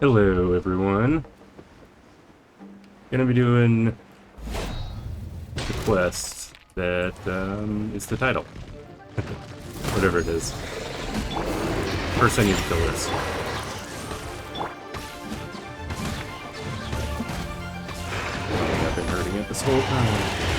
Hello, everyone. Gonna be doing the quest that is the title. Whatever it is. First, I need to kill this. I've been hurting it this whole time.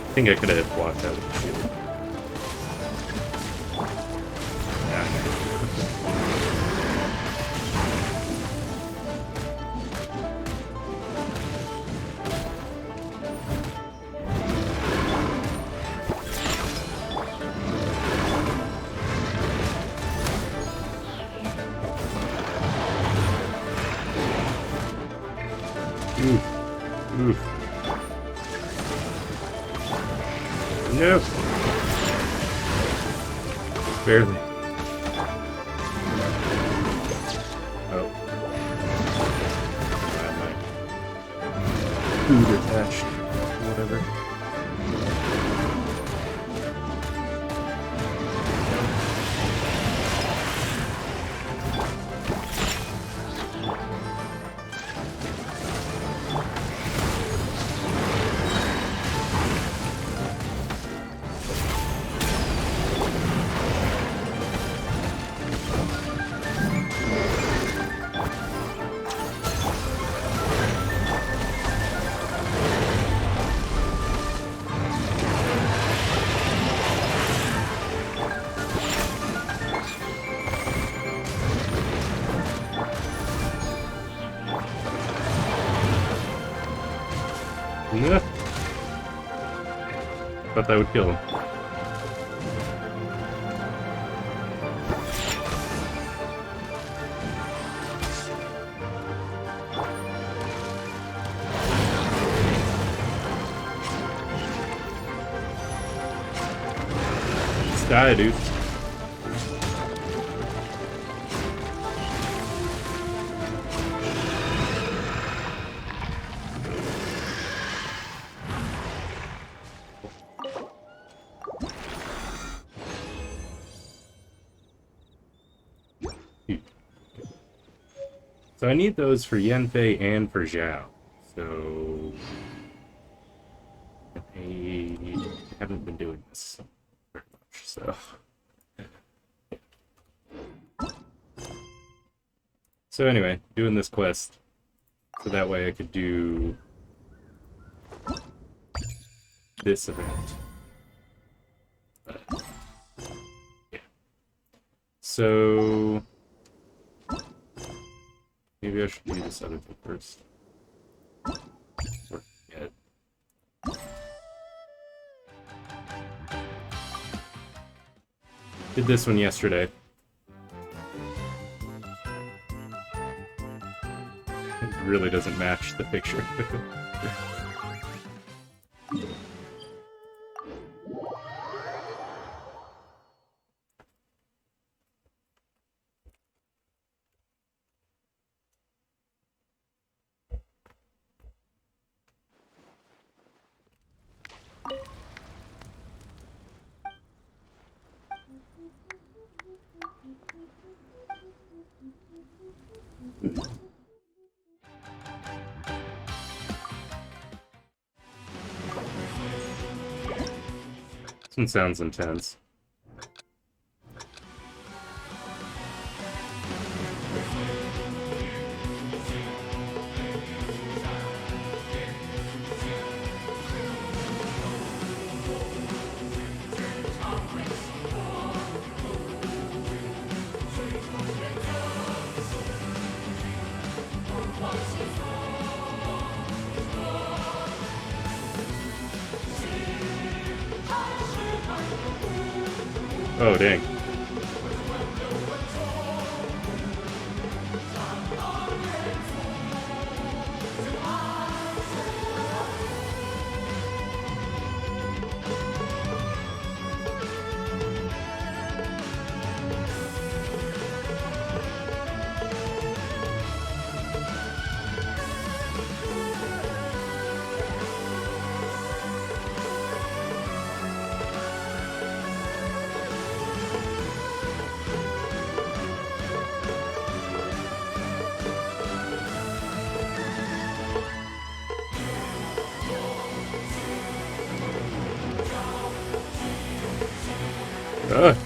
I think I could have blocked out with the shield. Oof. Oof. No. Barely. Oh. My food attached. Whatever. Yeah. Thought that would kill him. Just die, dude. So I need those for Yanfei and for Zhao. So I haven't been doing this very much, so. So anyway, doing this quest so that way I could do this event. Yeah. So maybe I should do this other thing first. Or, yeah. Did this one yesterday. It really doesn't match the picture. This one sounds intense. Oh, dang. Ugh.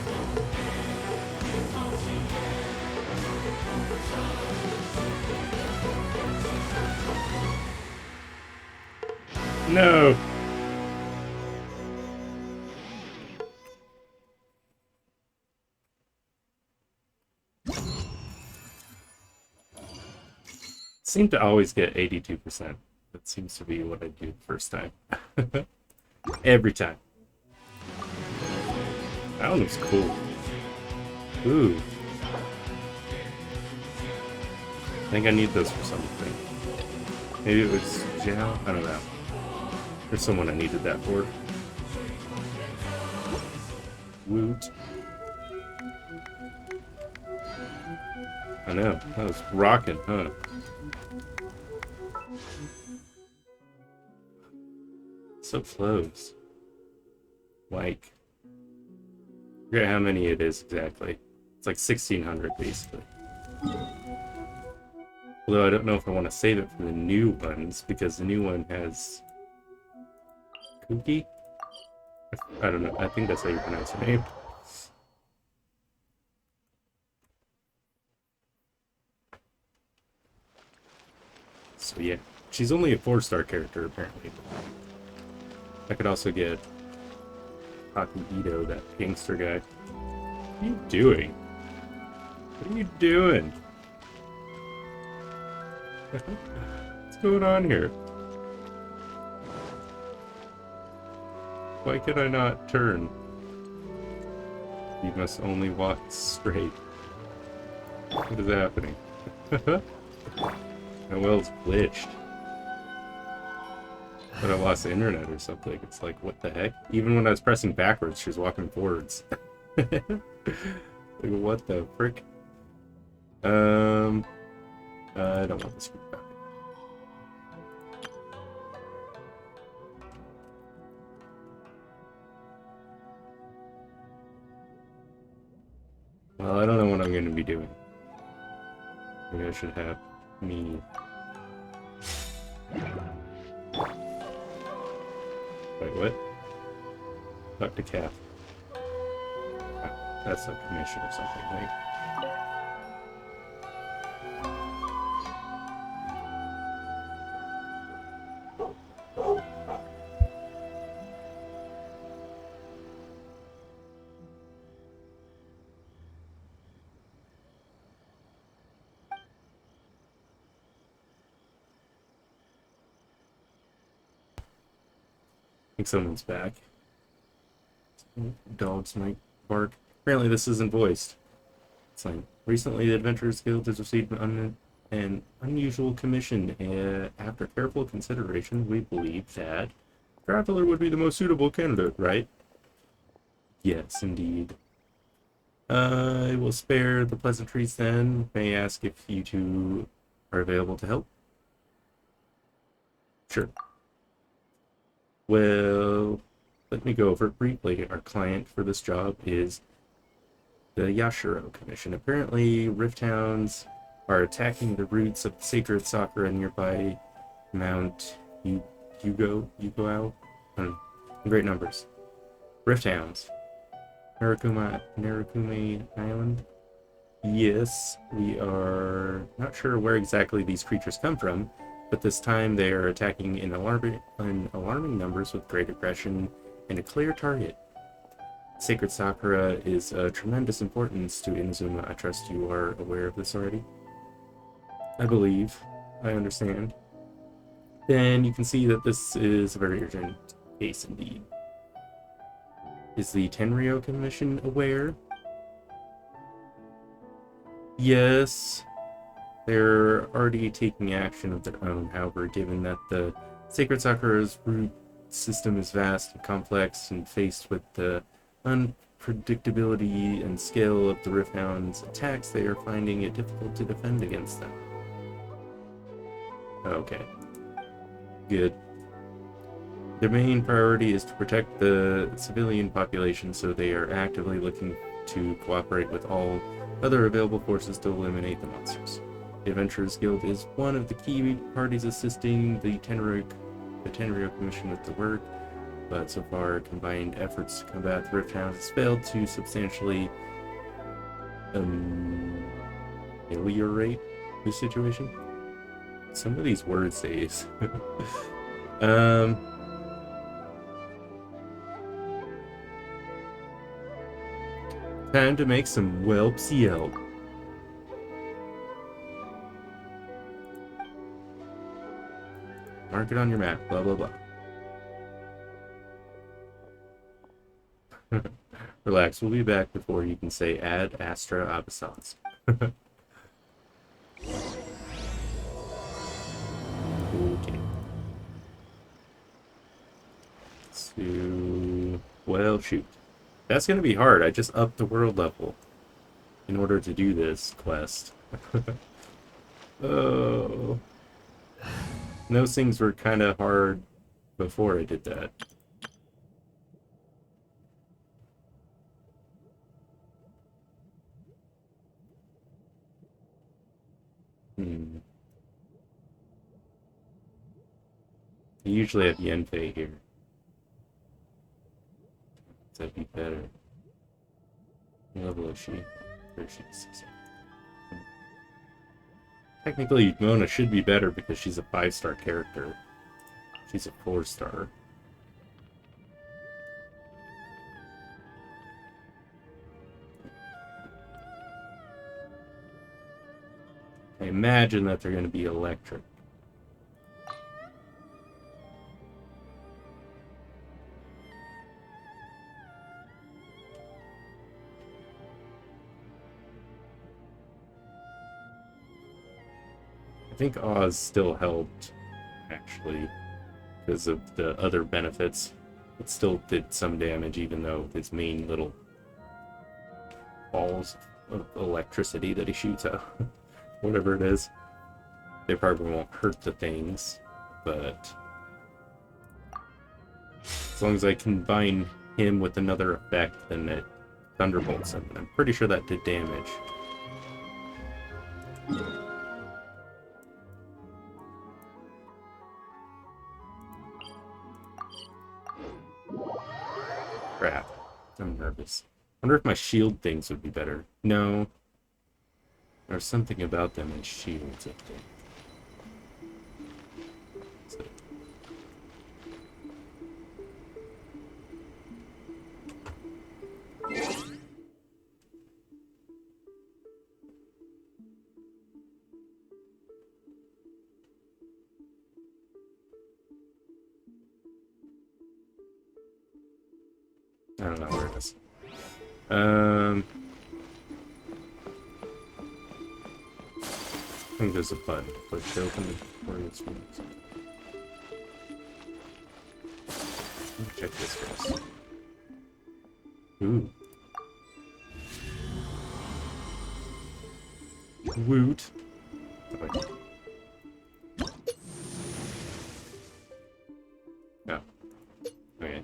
No. Seem to always get 82%. That seems to be what I do the first time. Every time. That one looks cool. Ooh. I think I need those for something. Maybe it was Jao? I don't know. There's someone I needed that for. Woot. I know. That was rocking, huh? So close. Like, I forget how many it is exactly. It's like 1,600 basically. Although I don't know if I want to save it for the new ones because the new one has Cookie? I don't know. I think that's how you pronounce her name. So yeah, she's only a 4-star character apparently. I could also get Ito, that gangster guy. What are you doing? What are you doing? What's going on here? Why can I not turn? You must only walk straight. What is happening? My well's glitched. But I lost the internet or something. It's like, what the heck? Even when I was pressing backwards, she was walking forwards. Like, what the frick? I don't want this group back. Well, I don't know what I'm going to be doing. Maybe I should have me... Wait, what? Dr. Calf. Oh, that's a commission or something, right? I think someone's back. Dogs might bark. Apparently this isn't voiced. It's like, recently the Adventurers Guild has received an unusual commission. After careful consideration, we believe that Traveler would be the most suitable candidate, right? Yes, indeed. I will spare the pleasantries then. May I ask if you two are available to help? Sure. Well, let me go over it briefly. Our client for this job is the Yashiro Commission. Apparently, Rift Hounds are attacking the roots of the sacred sakura nearby Mount Yugoao in great numbers. Rift Hounds. Narakume Island? Yes, we are not sure where exactly these creatures come from, but this time they are attacking in alarming numbers with great aggression and a clear target. Sacred Sakura is of tremendous importance to Inazuma. I trust you are aware of this already? I believe. I understand. Then you can see that this is a very urgent case indeed. Is the Tenryou Commission aware? Yes. They're already taking action of their own, however, given that the Sacred Sakura's root system is vast and complex and faced with the unpredictability and scale of the Rift Hound's attacks, they are finding it difficult to defend against them. Okay. Good. Their main priority is to protect the civilian population, so they are actively looking to cooperate with all other available forces to eliminate the monsters. The Adventurers Guild is one of the key parties assisting the Tenryou Commission with the work. but so far combined efforts to combat the Rift Hounds has failed to substantially ameliorate the situation. Some of these word saves. Time to make some whelps yelp. Mark it on your map, blah blah blah. Relax, we'll be back before you can say ad astra abyssals. Okay. So, well, shoot. That's gonna be hard. I just upped the world level in order to do this quest. Oh. Those things were kind of hard before I did that. I usually have Yenfei here. That'd be better. What level is she? Where is she? Technically, Mona should be better because she's a 5-star character. She's a 4-star. I imagine that they're going to be electric. I think Oz still helped, actually, because of the other benefits. It still did some damage, even though his main little balls of electricity that he shoots out, whatever it is, they probably won't hurt the things, but as long as I combine him with another effect, then it thunderbolts him. I'm pretty sure that did damage. Crap. I'm nervous. I wonder if my shield things would be better. No. There's something about them in shields, I think. I don't know where it is. I think there's a button. Click to open the tutorial screen. Let me check this first. Ooh. Woot. Oh, okay.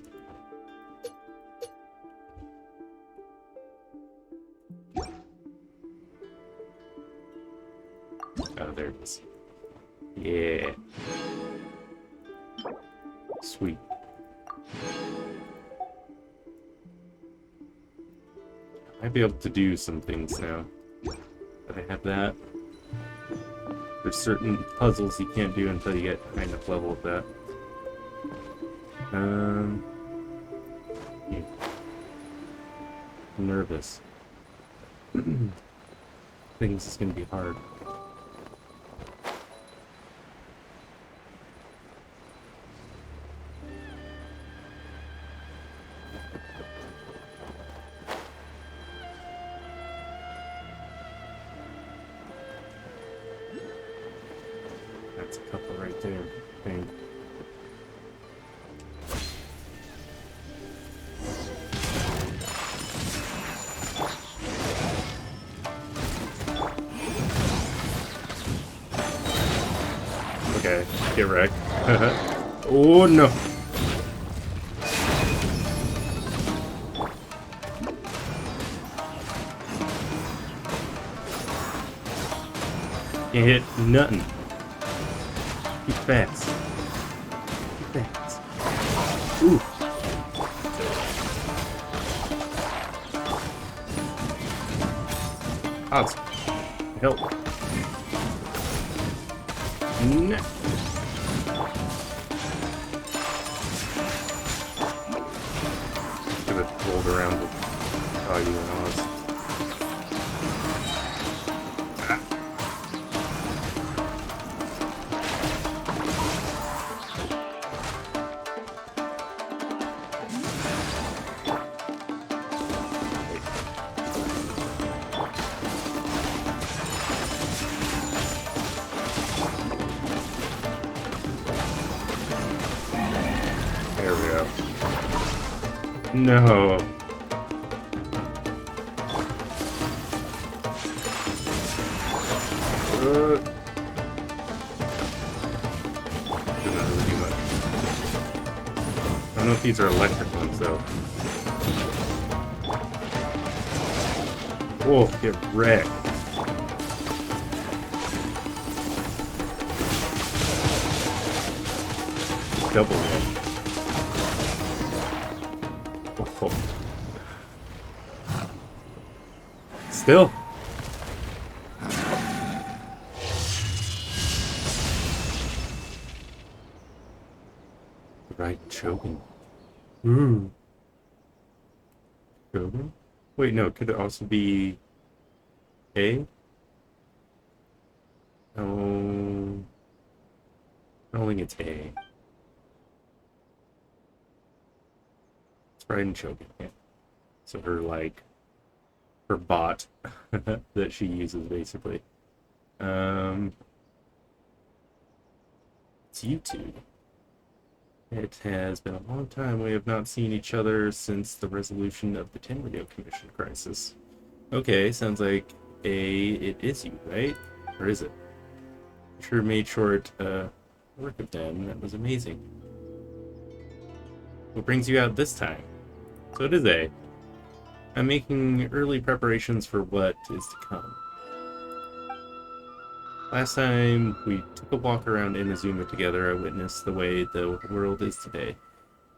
Oh, there it is. Yeah. Sweet. I might be able to do some things now that I have that. There's certain puzzles you can't do until you get kind of level with that. Yeah. I'm nervous. I think this is gonna be hard. That's a couple right there, I think. Okay, get wrecked. Oh no! Can't hit nothing. Too fast. Too fast. Ooh. Awesome. Help. No. Should have rolled around with Augie and Oz. There we go. No. Did not really do much. I don't know if these are electric ones though. Whoa, get wrecked. Double wreck. Oh. Still. Right, choking. Ooh. Choking? Wait, no, could it also be A? Oh. I don't think it's A. It's right and choking, yeah. So her, like, her bot that she uses, basically. It's YouTube. It has been a long time. We have not seen each other since the resolution of the Tenryou Commission crisis. Okay, sounds like it is you, right? Or is it? Sure made short work of them. That was amazing. What brings you out this time? So it is A. I'm making early preparations for what is to come. Last time we took a walk around Inazuma together, I witnessed the way the world is today.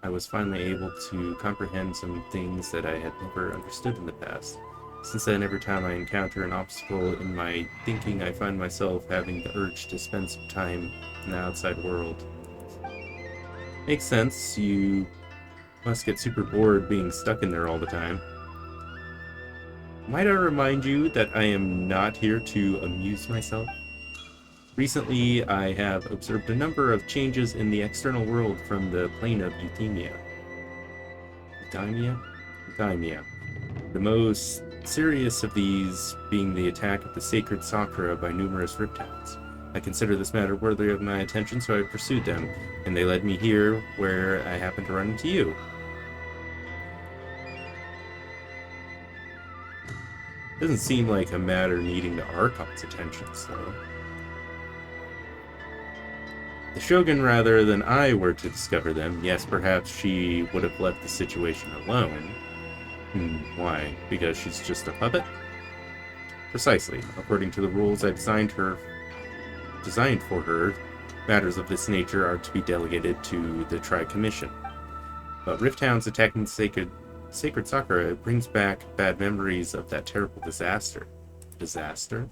I was finally able to comprehend some things that I had never understood in the past. Since then, every time I encounter an obstacle in my thinking, I find myself having the urge to spend some time in the outside world. Makes sense, you must get super bored being stuck in there all the time. Might I remind you that I am not here to amuse myself? Recently, I have observed a number of changes in the external world from the plane of Euthymia. Euthymia? The most serious of these being the attack of the sacred Sakura by numerous Riptowns. I consider this matter worthy of my attention, so I pursued them, and they led me here, where I happened to run into you. Doesn't seem like a matter needing the Archon's attention, so... The Shogun, rather than I, were to discover them. Yes, perhaps she would have left the situation alone. Why? Because she's just a puppet? Precisely. According to the rules I designed for her, matters of this nature are to be delegated to the Tri-Commission. But Rifthounds attacking Sacred Sakura brings back bad memories of that terrible disaster. Disaster?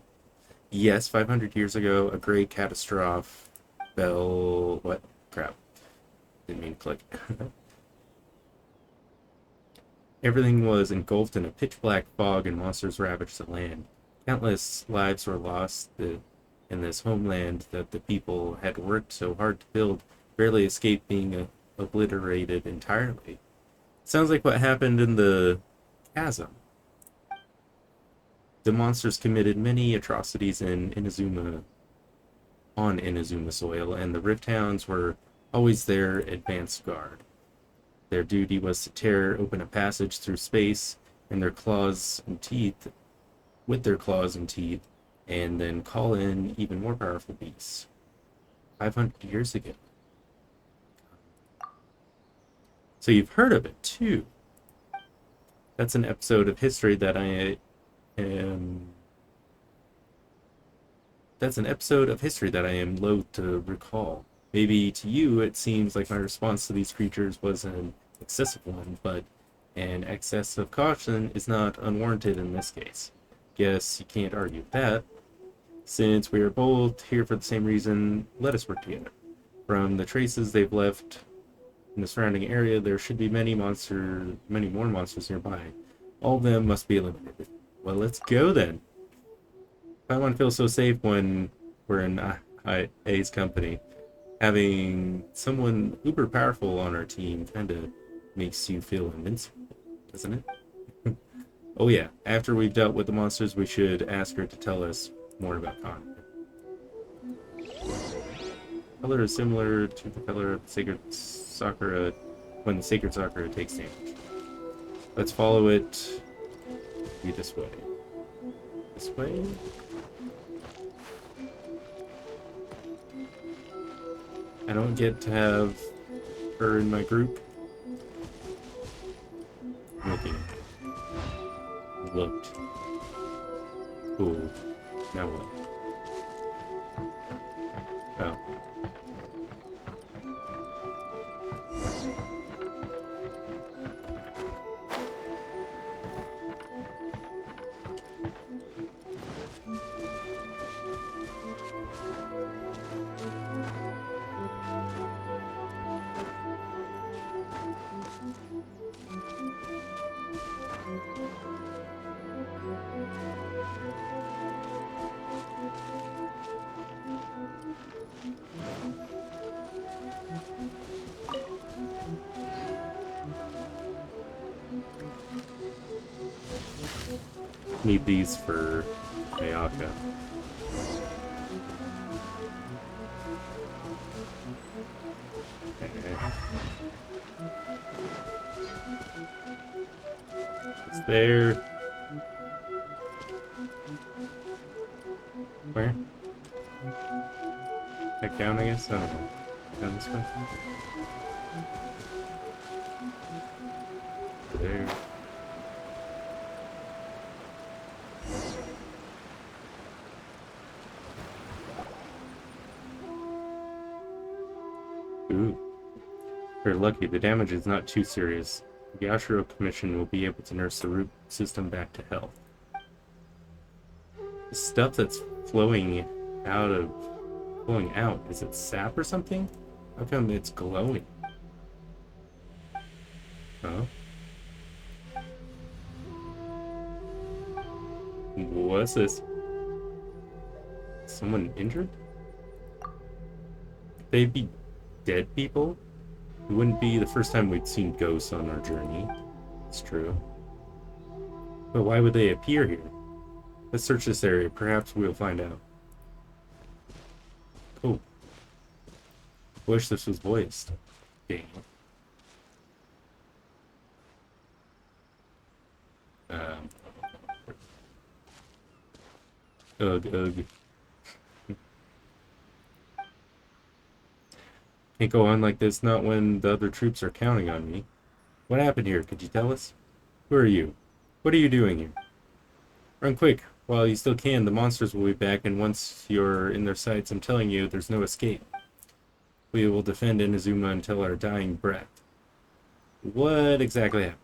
Yes, 500 years ago, a great catastrophe what? Crap. Didn't mean to click. Everything was engulfed in a pitch-black fog and monsters ravaged the land. Countless lives were lost in this homeland that the people had worked so hard to build, barely escaped being obliterated entirely. Sounds like what happened in the chasm. The monsters committed many atrocities on Inazuma soil, and the Rifthounds were always their advanced guard. Their duty was to tear open a passage through space with their claws and teeth, and then call in even more powerful beasts. 500 years ago. So you've heard of it, too. That's an episode of history that I am... That's an episode of history that I am loath to recall. Maybe to you it seems like my response to these creatures was an excessive one, but an excess of caution is not unwarranted in this case. guess you can't argue with that. Since we are both here for the same reason, let us work together. From the traces they've left in the surrounding area, there should be many more monsters nearby. All of them must be eliminated. Well, let's go then. Paimon feels so safe when we're in A's company. Having someone uber powerful on our team kind of makes you feel invincible, doesn't it? Oh yeah, after we've dealt with the monsters, we should ask her to tell us more about Khan. Color is similar to the color of the sacred Sakura when the sacred Sakura takes damage. Let's follow it. Be this way. This way? I don't get to have her in my group. Looking. Looked. Cool. Now what? Oh. Need these for Ayaka. Okay. It's there. Where? Back down, I guess? I don't know. Down this way? There. Ooh. We're lucky, the damage is not too serious. The Yashiro Commission will be able to nurse the root system back to health. The stuff that's flowing out, is it sap or something? How come it's glowing? Huh? What's this? Someone injured? They'd be dead people? It wouldn't be the first time we'd seen ghosts on our journey. It's true. But why would they appear here? Let's search this area. Perhaps we'll find out. Cool. Wish this was voiced. Dang. Ugh. Can't go on like this, not when the other troops are counting on me. What happened here? Could you tell us? Who are you? What are you doing here? Run quick, while you still can. The monsters will be back, and once you're in their sights, I'm telling you, there's no escape. We will defend Inazuma until our dying breath. What exactly happened?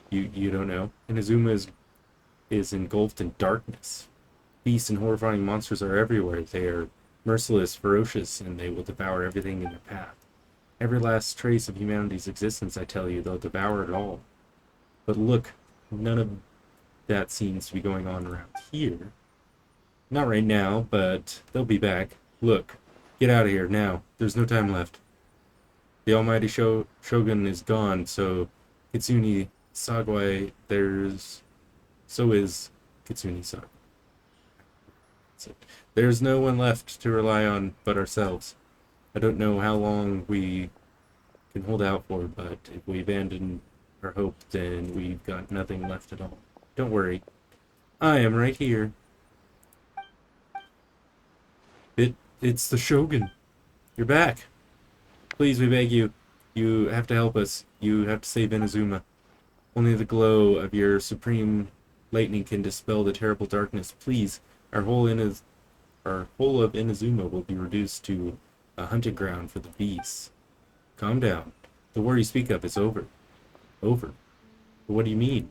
You don't know? Inazuma is engulfed in darkness. Beasts and horrifying monsters are everywhere. They are merciless, ferocious, and they will devour everything in their path. Every last trace of humanity's existence, I tell you, they'll devour it all. But look, none of that seems to be going on around here. Not right now, but they'll be back. Look, get out of here now. There's no time left. The almighty Shogun is gone, so Kitsune Sagwai, so is Kitsune Sagwai. There's no one left to rely on but ourselves. I don't know how long we can hold out for, but if we abandon our hope, then we've got nothing left at all. Don't worry. I am right here. It's the Shogun. You're back. Please, we beg you. You have to help us. You have to save Inazuma. Only the glow of your supreme lightning can dispel the terrible darkness. Please, our whole of Inazuma will be reduced to a hunting ground for the beasts. Calm down. The war you speak of is over. Over? But what do you mean?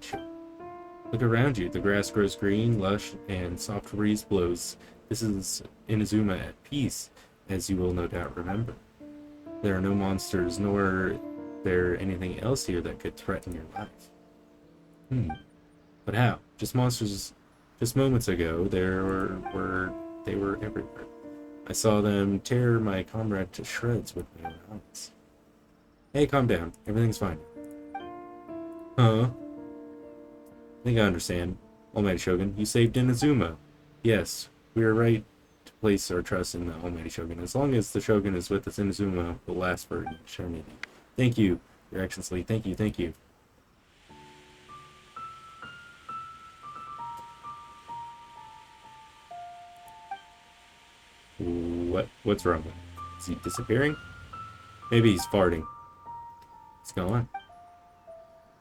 Look around you. The grass grows green, lush, and soft breeze blows. This is Inazuma at peace, as you will no doubt remember. There are no monsters, nor there anything else here that could threaten your life. But how? Just monsters. Just moments ago, they were everywhere. I saw them tear my comrade to shreds with my own eyes. Hey, calm down. Everything's fine. Huh? I think I understand. Almighty Shogun, you saved Inazuma. Yes, we are right to place our trust in the Almighty Shogun. As long as the Shogun is with us, Inazuma will last for eternity. Thank you, Your Excellency. Thank you, thank you. What's wrong with him? Is he disappearing? Maybe he's farting. What's going on?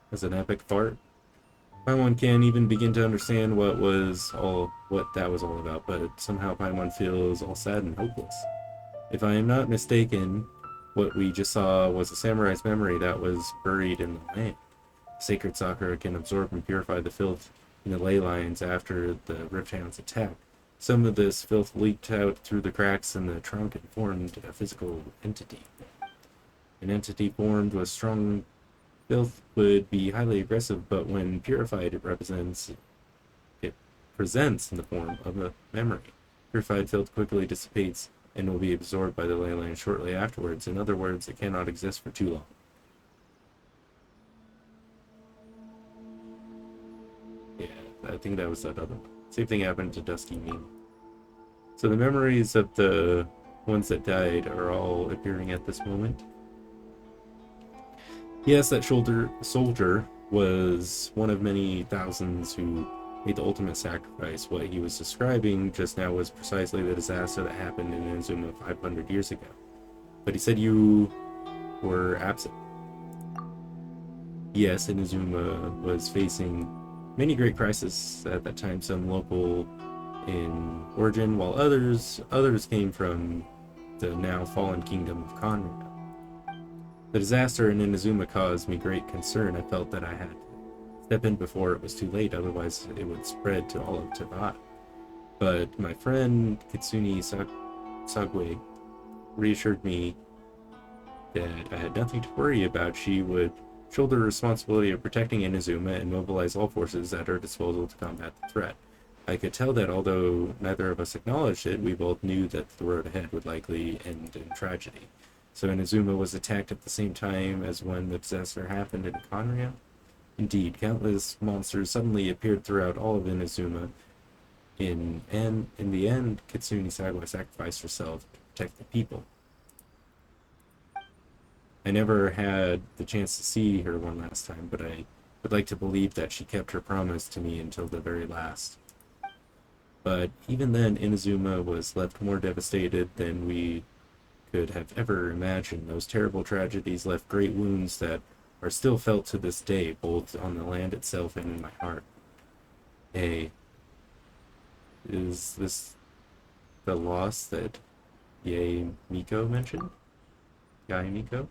That's an epic fart. Paimon can't even begin to understand what that was all about, but somehow Paimon feels all sad and hopeless. If I am not mistaken, what we just saw was a samurai's memory that was buried in the land. Sacred Sakura can absorb and purify the filth in the ley lines after the Rift Hound's attack. Some of this filth leaked out through the cracks in the trunk and formed a physical entity. An entity formed with strong filth would be highly aggressive, but when purified, it presents in the form of a memory. Purified filth quickly dissipates and will be absorbed by the ley line shortly afterwards. In other words, it cannot exist for too long. Yeah, I think that was that other one. Same thing happened to Dusky Meme. So the memories of the ones that died are all appearing at this moment. Yes, that soldier was one of many thousands who made the ultimate sacrifice. What he was describing just now was precisely the disaster that happened in Inazuma 500 years ago. But he said you were absent. Yes, Inazuma was facing many great crises at that time, some local in origin, while others came from the now fallen kingdom of Conrad. The disaster in Inazuma caused me great concern. I felt that I had to step in before it was too late, otherwise it would spread to all of Tibet. But my friend Kitsune Sagwe reassured me that I had nothing to worry about. She would shoulder the responsibility of protecting Inazuma and mobilize all forces at her disposal to combat the threat. I could tell that although neither of us acknowledged it, we both knew that the road ahead would likely end in tragedy. So Inazuma was attacked at the same time as when the disaster happened in Conria? Indeed, countless monsters suddenly appeared throughout all of Inazuma. In the end, Kitsune Sagwa sacrificed herself to protect the people. I never had the chance to see her one last time, but I would like to believe that she kept her promise to me until the very last. But even then, Inazuma was left more devastated than we could have ever imagined. Those terrible tragedies left great wounds that are still felt to this day, both on the land itself and in my heart. Hey, is this the loss that Yae Miko mentioned? Yae Miko?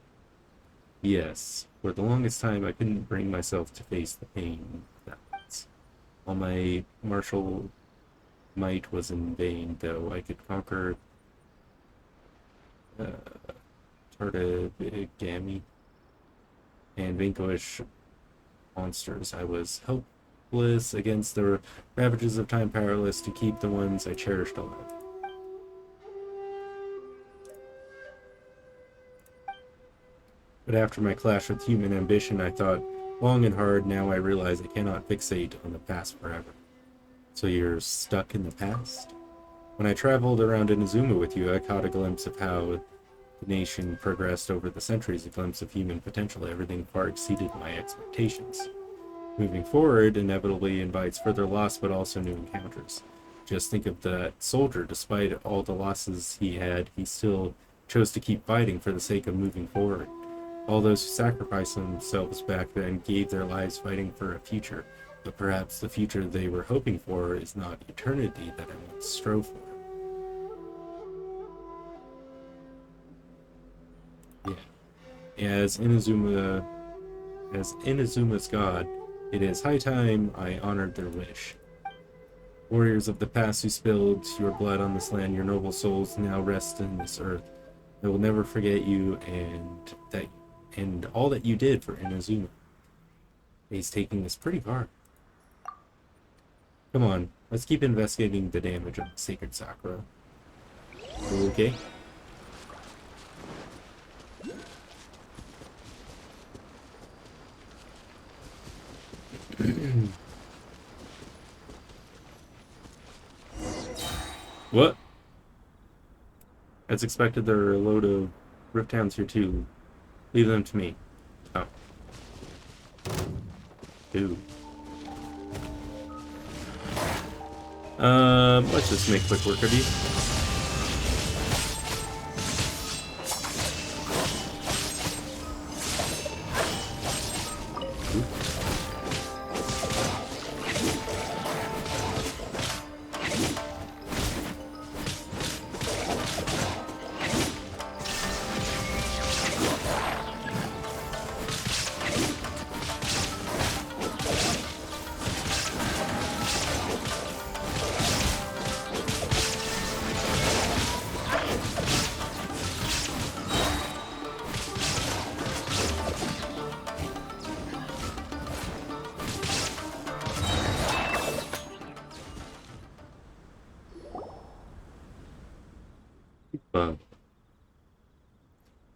Yes. For the longest time, I couldn't bring myself to face the pain of that loss. All my martial might was in vain, though I could conquer Tardigami and vanquish monsters. I was helpless against the ravages of time, powerless to keep the ones I cherished alive. But after my clash with human ambition, I thought long and hard. Now I realize I cannot fixate on the past forever. So you're stuck in the past? When I traveled around Inazuma with you, I caught a glimpse of how the nation progressed over the centuries, a glimpse of human potential. Everything far exceeded my expectations. Moving forward inevitably invites further loss, but also new encounters. Just think of that soldier. Despite all the losses he had, he still chose to keep fighting for the sake of moving forward. All those who sacrificed themselves back then gave their lives fighting for a future, but perhaps the future they were hoping for is not eternity that I once strove for. Yeah. As Inazuma's god, It is high time I honored their wish. Warriors of the past who spilled your blood on this land, your noble souls now rest in this earth. I will never forget you and all that you did for Inazuma. He's taking this pretty far. Come on, let's keep investigating the damage of the Sacred Sakura. Okay. What? As expected, there are a load of Rift Hounds here too. Leave them to me. Oh. Dude. Let's just make quick work of you.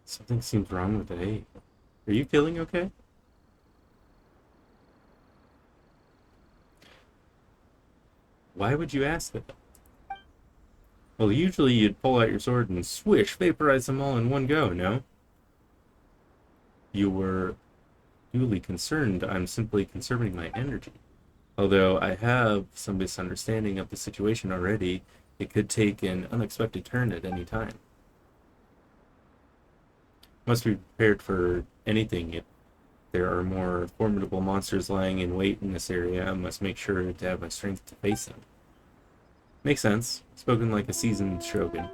Something seems wrong with it. Are you feeling okay? Why would you ask that? Well, usually you'd pull out your sword and swish, vaporize them all in one go, no? You were duly concerned. I'm simply conserving my energy. Although I have some misunderstanding of the situation already, it could take an unexpected turn at any time. Must be prepared for anything. If there are more formidable monsters lying in wait in this area, I must make sure to have my strength to face them. Makes sense. Spoken like a seasoned shogun.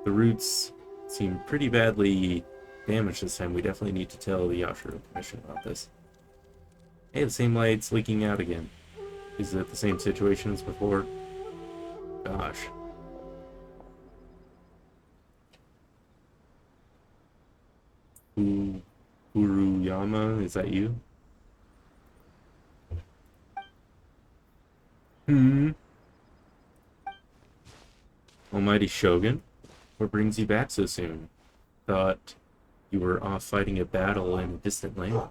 The roots seem pretty badly damaged this time. We definitely need to tell the Yashiro Commission about this. Hey, the same light's leaking out again. Is it the same situation as before? Gosh. Uruyama, is that you? Almighty Shogun? What brings you back so soon? Thought you were off fighting a battle in a distant land.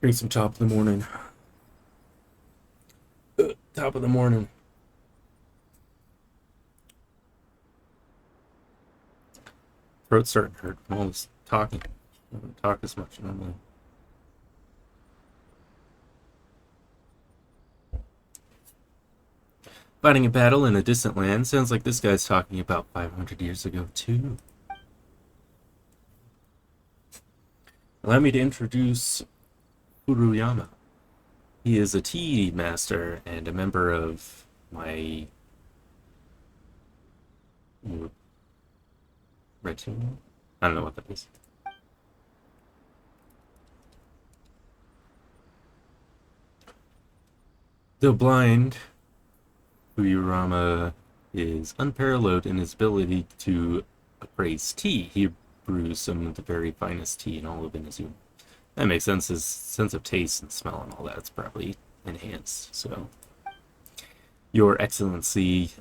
Drink some top of the morning. Top of the morning. Throat's starting to hurt from all this talking. I don't talk as much normally. Fighting a battle in a distant land sounds like this guy's talking about 500 years ago, too. Allow me to introduce Uruyama. He is a tea master and a member of my retinue? I don't know what that is. Though blind, Uruyama is unparalleled in his ability to appraise tea. He brews some of the very finest tea in all of Inazuma. That makes sense. His sense of taste and smell and all that's probably enhanced. So, Your Excellency,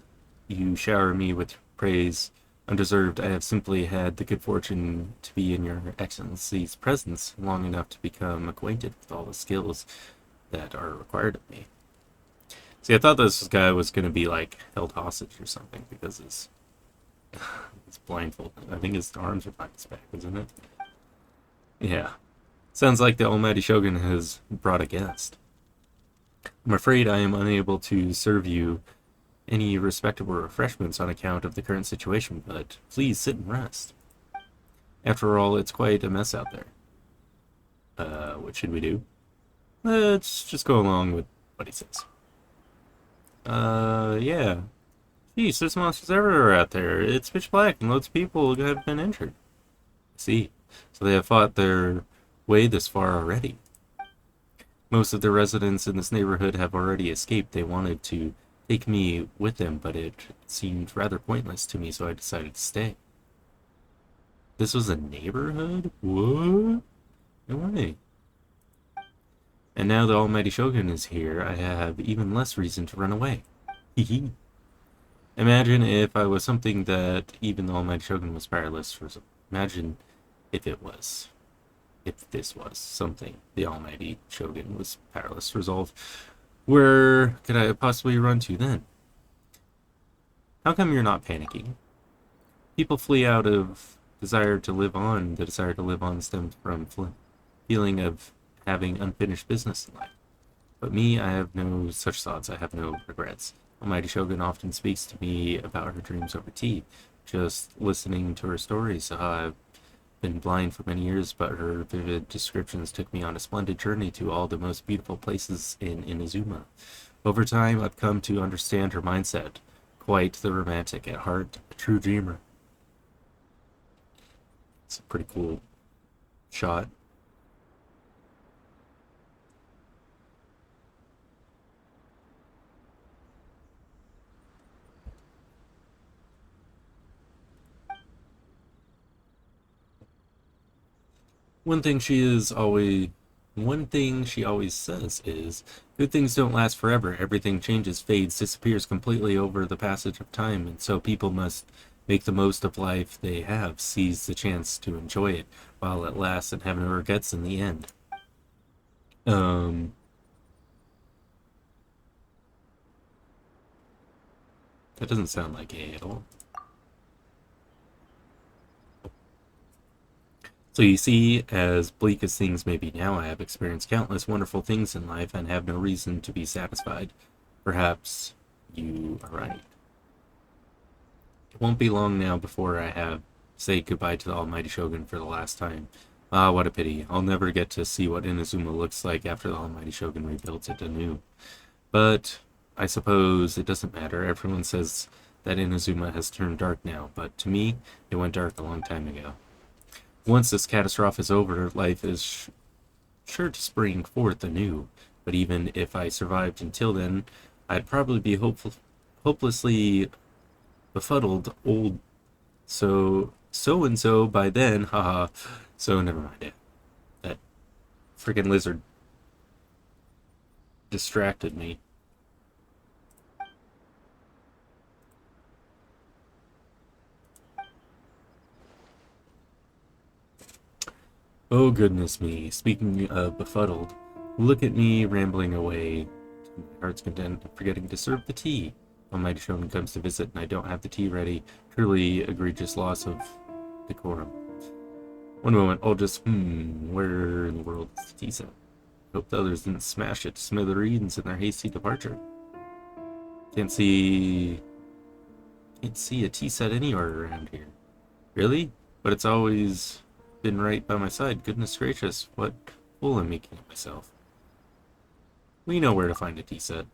you shower me with praise. Undeserved, I have simply had the good fortune to be in Your Excellency's presence long enough to become acquainted with all the skills that are required of me. See, I thought this guy was going to be, like, held hostage or something, because his blindfolded. I think his arms are behind his back, isn't it? Yeah. Sounds like the Almighty Shogun has brought a guest. I'm afraid I am unable to serve you any respectable refreshments on account of the current situation, but please sit and rest. After all, it's quite a mess out there. What should we do? Let's just go along with what he says. Yeah. Jeez, there's monsters everywhere out there. It's pitch black and loads of people have been injured. See, so they have fought their way this far already. Most of the residents in this neighborhood have already escaped. They wanted to take me with them, but it seemed rather pointless to me, so I decided to stay. This was a neighborhood? What? No way. And now the Almighty Shogun is here, I have even less reason to run away. Hehe. Imagine if I was something that even the Almighty Shogun was powerless for. Imagine if it was. If this was something the Almighty Shogun was powerless to resolve. Where could I possibly run to then? How come you're not panicking? People flee out of desire to live on. The desire to live on stems from feeling of having unfinished business in life. But me, I have no such thoughts. I have no regrets. Almighty Shogun often speaks to me about her dreams over tea. Just listening to her stories, I've been blind for many years, but her vivid descriptions took me on a splendid journey to all the most beautiful places in Inazuma. Over time, I've come to understand her mindset. Quite the romantic at heart, a true dreamer. It's a pretty cool shot. One thing she is always One thing she always says is, good things don't last forever. Everything changes, fades, disappears completely over the passage of time, and so people must make the most of life they have, seize the chance to enjoy it while it lasts, and have no regrets in the end. Um, that doesn't sound like A at all. So you see, as bleak as things may be now, I have experienced countless wonderful things in life and have no reason to be satisfied. Perhaps you are right. It won't be long now before I have said goodbye to the Almighty Shogun for the last time. Ah, what a pity. I'll never get to see what Inazuma looks like after the Almighty Shogun rebuilds it anew. But I suppose it doesn't matter. Everyone says that Inazuma has turned dark now, but to me, it went dark a long time ago. Once this catastrophe is over, life is sure to spring forth anew. But even if I survived until then, I'd probably be hopelessly befuddled old so and so by then. Haha. So never mind it. That freaking lizard distracted me. Oh goodness me. Speaking of befuddled, look at me rambling away to my heart's content, forgetting to serve the tea. Almighty Shogun comes to visit and I don't have the tea ready. Truly egregious loss of decorum. One moment, I'll just, where in the world is the tea set? Hope the others didn't smash it to smithereens in their hasty departure. Can't see... Can't see a tea set anywhere around here. Really? But it's always been right by my side. Goodness gracious, what fool I'm making of myself. We know where to find a tea set.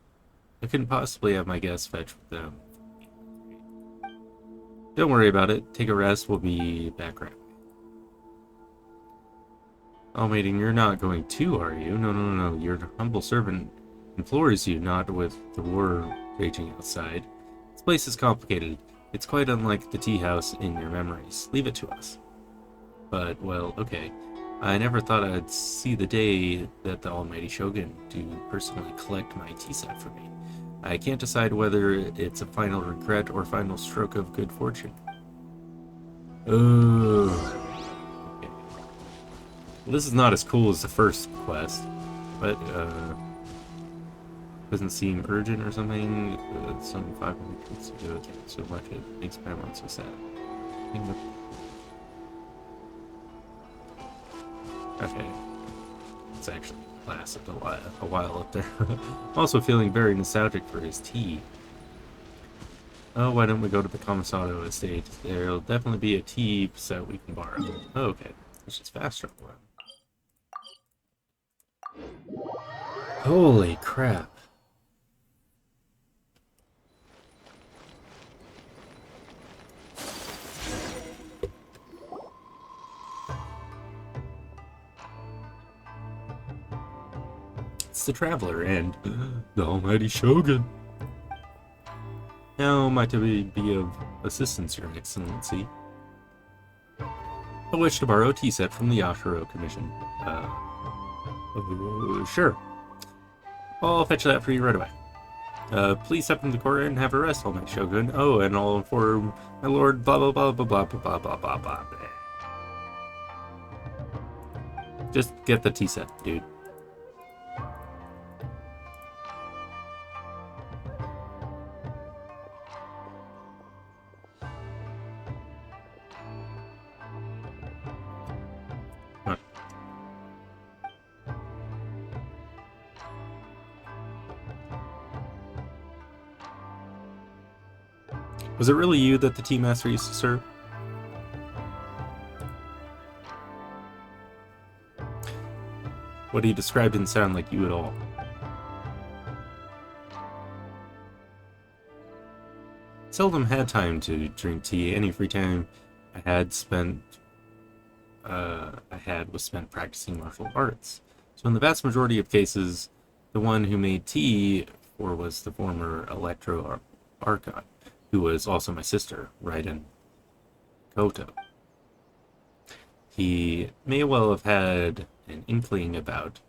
I couldn't possibly have my guests fetch with them. Don't worry about it. Take a rest. We'll be back right away. Oh, mating, you're not going too, are you? No, no, no, no. Your humble servant implores you not with the war raging outside. This place is complicated. It's quite unlike the tea house in your memories. Leave it to us. But, well, okay. I never thought I'd see the day that the Almighty Shogun do personally collect my tea set for me. I can't decide whether it's a final regret or final stroke of good fortune. Oh. Okay. Well, this is not as cool as the first quest, but, doesn't seem urgent or something. Some 5 minutes to do it so much it makes Paramount so sad. Okay. It's actually lasted a while up there. I'm also feeling very nostalgic for his tea. Oh, why don't we go to the Kamisato estate? There'll definitely be a tea set we can borrow. Oh, okay. Let's just fast travel. Holy crap. the Traveler and the Almighty Shogun. How might I be of assistance, Your Excellency? I wish to borrow a tea set from the Yashiro Commission. Sure. I'll fetch that for you right away. Please step into the court and have a rest, Almighty Shogun. Oh, and I'll inform my lord blah blah blah blah blah blah blah blah blah. Just get the tea set, dude. Huh. Was it really you that the tea master used to serve? What he described didn't sound like you at all. Seldom had time to drink tea. Any free time I had was spent practicing martial arts. So in the vast majority of cases, the one who made tea was the former Electro Archon, who was also my sister, Raiden Koto. He may well have had an inkling about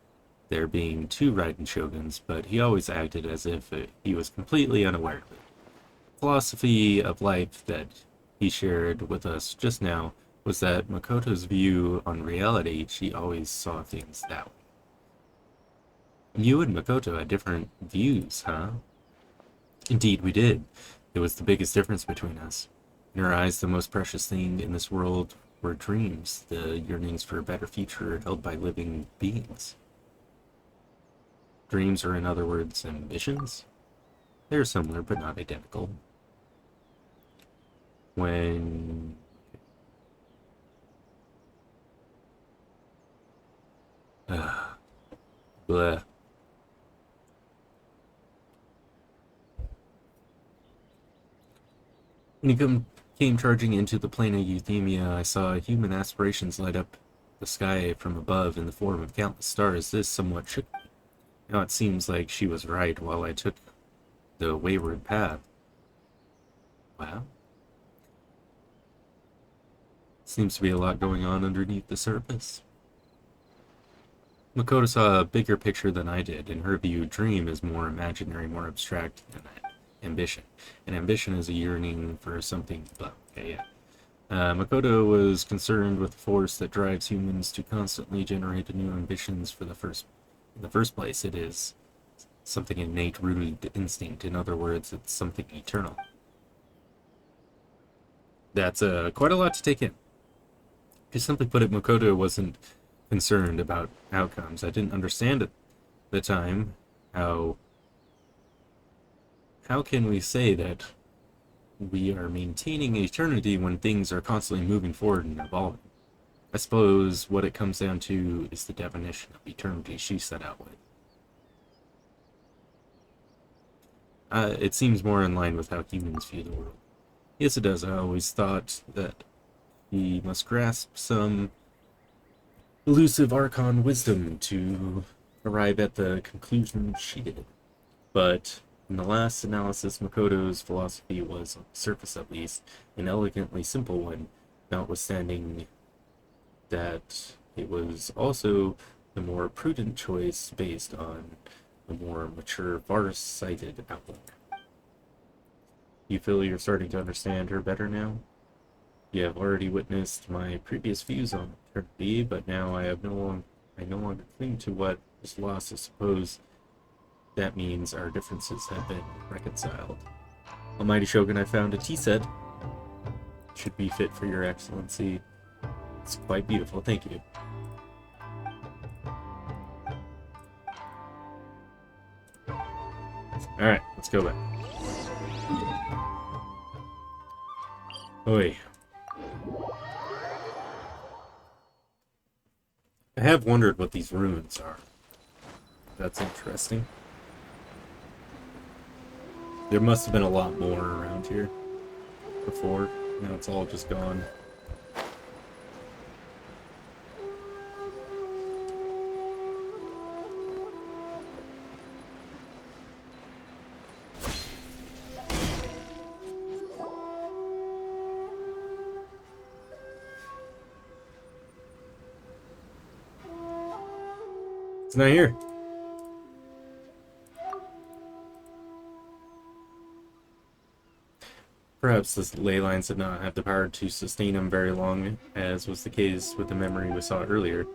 there being two Raiden Shoguns, but he always acted as if he was completely unaware of it. The philosophy of life that he shared with us just now was that Makoto's view on reality, she always saw things that way. You and Makoto had different views, huh? Indeed, we did. It was the biggest difference between us. In her eyes, the most precious thing in this world were dreams, the yearnings for a better future held by living beings. Dreams are, in other words, ambitions? They're similar, but not identical. When... Bleh. When he came charging into the plane of euthymia, I saw human aspirations light up the sky from above in the form of countless stars. This somewhat shook me. Now it seems like she was right while I took the wayward path. Wow. Seems to be a lot going on underneath the surface. Makoto saw a bigger picture than I did. In her view, dream is more imaginary, more abstract than ambition. And ambition is a yearning for something, but okay, yeah. Makoto was concerned with the force that drives humans to constantly generate new ambitions in the first place. It is something innate, rooted instinct. In other words, it's something eternal. That's quite a lot to take in. To simply put it, Makoto wasn't concerned about outcomes. I didn't understand at the time how can we say that we are maintaining eternity when things are constantly moving forward and evolving? I suppose what it comes down to is the definition of eternity she set out with. It seems more in line with how humans view the world. Yes, it does. I always thought that we must grasp some elusive Archon wisdom to arrive at the conclusion she did. But in the last analysis, Makoto's philosophy was, on the surface at least, an elegantly simple one, notwithstanding that it was also the more prudent choice based on a more mature, far-sighted outlook. You feel you're starting to understand her better now? You have already witnessed my previous views on eternity, but now I no longer cling to what is lost. I suppose that means our differences have been reconciled. Almighty Shogun, I found a tea set. Should be fit for your excellency. It's quite beautiful, thank you. Alright, let's go back. Oi. I have wondered what these ruins are. That's interesting. There must have been a lot more around here before. Now it's all just gone. It's not here. Perhaps the ley lines did not have the power to sustain him very long, as was the case with the memory we saw earlier.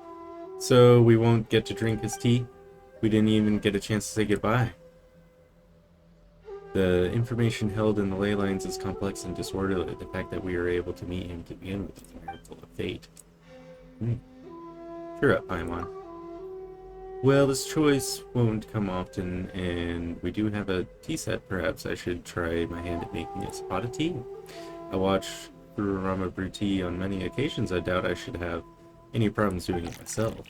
So we won't get to drink his tea. We didn't even get a chance to say goodbye. The information held in the ley lines is complex and disorderly. The fact that we were able to meet him to begin with is a miracle of fate. Cheer up, Paimon. Well, this choice won't come often, and we do have a tea set. Perhaps I should try my hand at making a pot of tea. I watched Kurama brew tea on many occasions. I doubt I should have any problems doing it myself.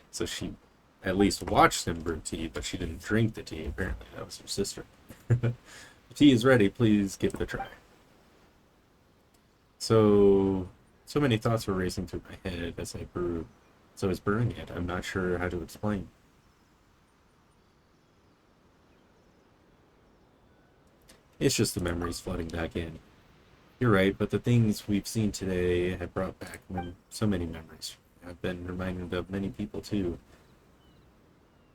So she at least watched him brew tea, but she didn't drink the tea. Apparently, that was her sister. The tea is ready. Please give it a try. So many thoughts were racing through my head as I brewed. So I was brewing it. I'm not sure how to explain. It's just the memories flooding back in. You're right, but the things we've seen today have brought back so many memories. I've been reminded of many people too.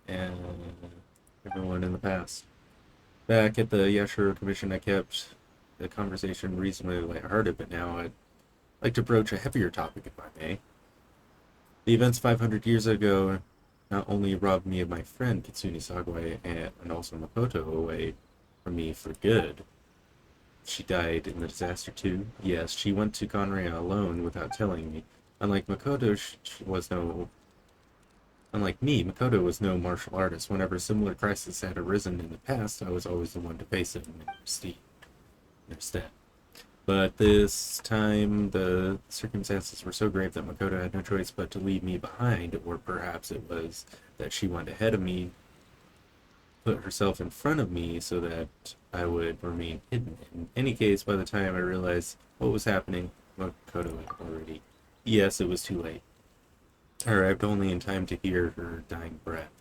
And everyone in the past. Back at the Yashiro Commission, I kept the conversation reasonably lighthearted, but now I'd like to broach a heavier topic, if I may. The events 500 years ago not only robbed me of my friend Kitsune Sagwe and also Makoto away from me for good. She died in the disaster too. Yes, she went to Conria alone without telling me. Unlike Makoto, Unlike me, Makoto was no martial artist. Whenever similar crises had arisen in the past, I was always the one to face it in their stead. But this time, the circumstances were so grave that Makoto had no choice but to leave me behind, or perhaps it was that she went ahead of me, put herself in front of me so that I would remain hidden. In any case, by the time I realized what was happening, Makoto had already... Yes, it was too late. I arrived only in time to hear her dying breath.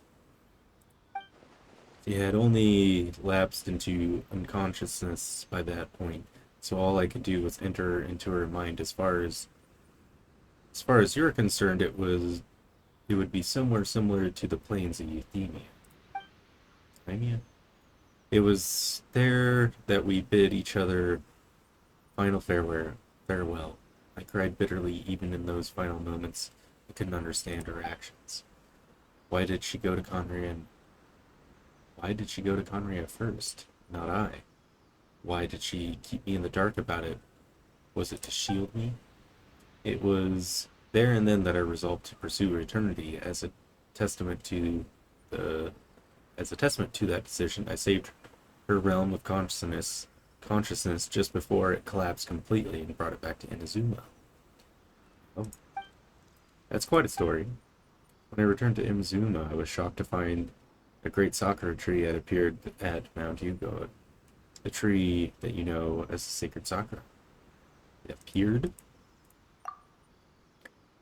She had only lapsed into unconsciousness by that point. So all I could do was enter into her mind. As far as you're concerned, it would be somewhere similar to the plains of Euthymia. It was there that we bid each other final farewell. I cried bitterly even in those final moments. I couldn't understand her actions. Why did she go to Conria first, not I? Why did she keep me in the dark about it? Was it to shield me? It was there and then that I resolved to pursue eternity. As a testament to that decision, I saved her realm of consciousness just before it collapsed completely and brought it back to Inazuma. Oh, that's quite a story. When I returned to Inazuma, I was shocked to find a great sakura tree had appeared at Mount Yugo. The tree that you know as the sacred sakura. It appeared?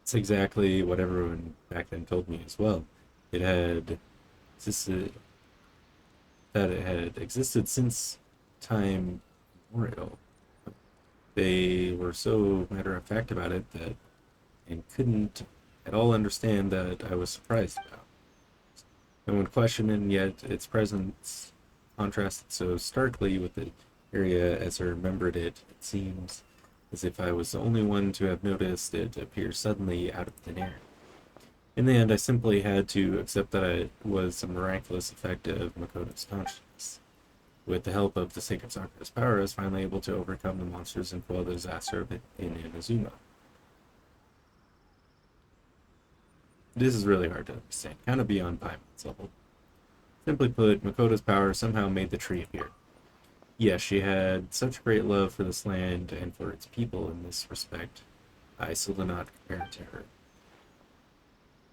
It's exactly what everyone back then told me as well. It had existed since time immemorial. They were so matter-of-fact about it and couldn't at all understand that I was surprised about. No one questioned, and yet its presence contrasted so starkly with the area as I remembered it. It seems as if I was the only one to have noticed it appear suddenly out of thin air. In the end, I simply had to accept that it was a miraculous effect of Makoto's consciousness. With the help of the sacred sakura's power, I was finally able to overcome the monsters and quell the disaster in Inazuma. This is really hard to understand, kind of beyond Paimon's level. Simply put, Makoto's power somehow made the tree appear. Yes, she had such great love for this land and for its people in this respect. I still do not compare it to her.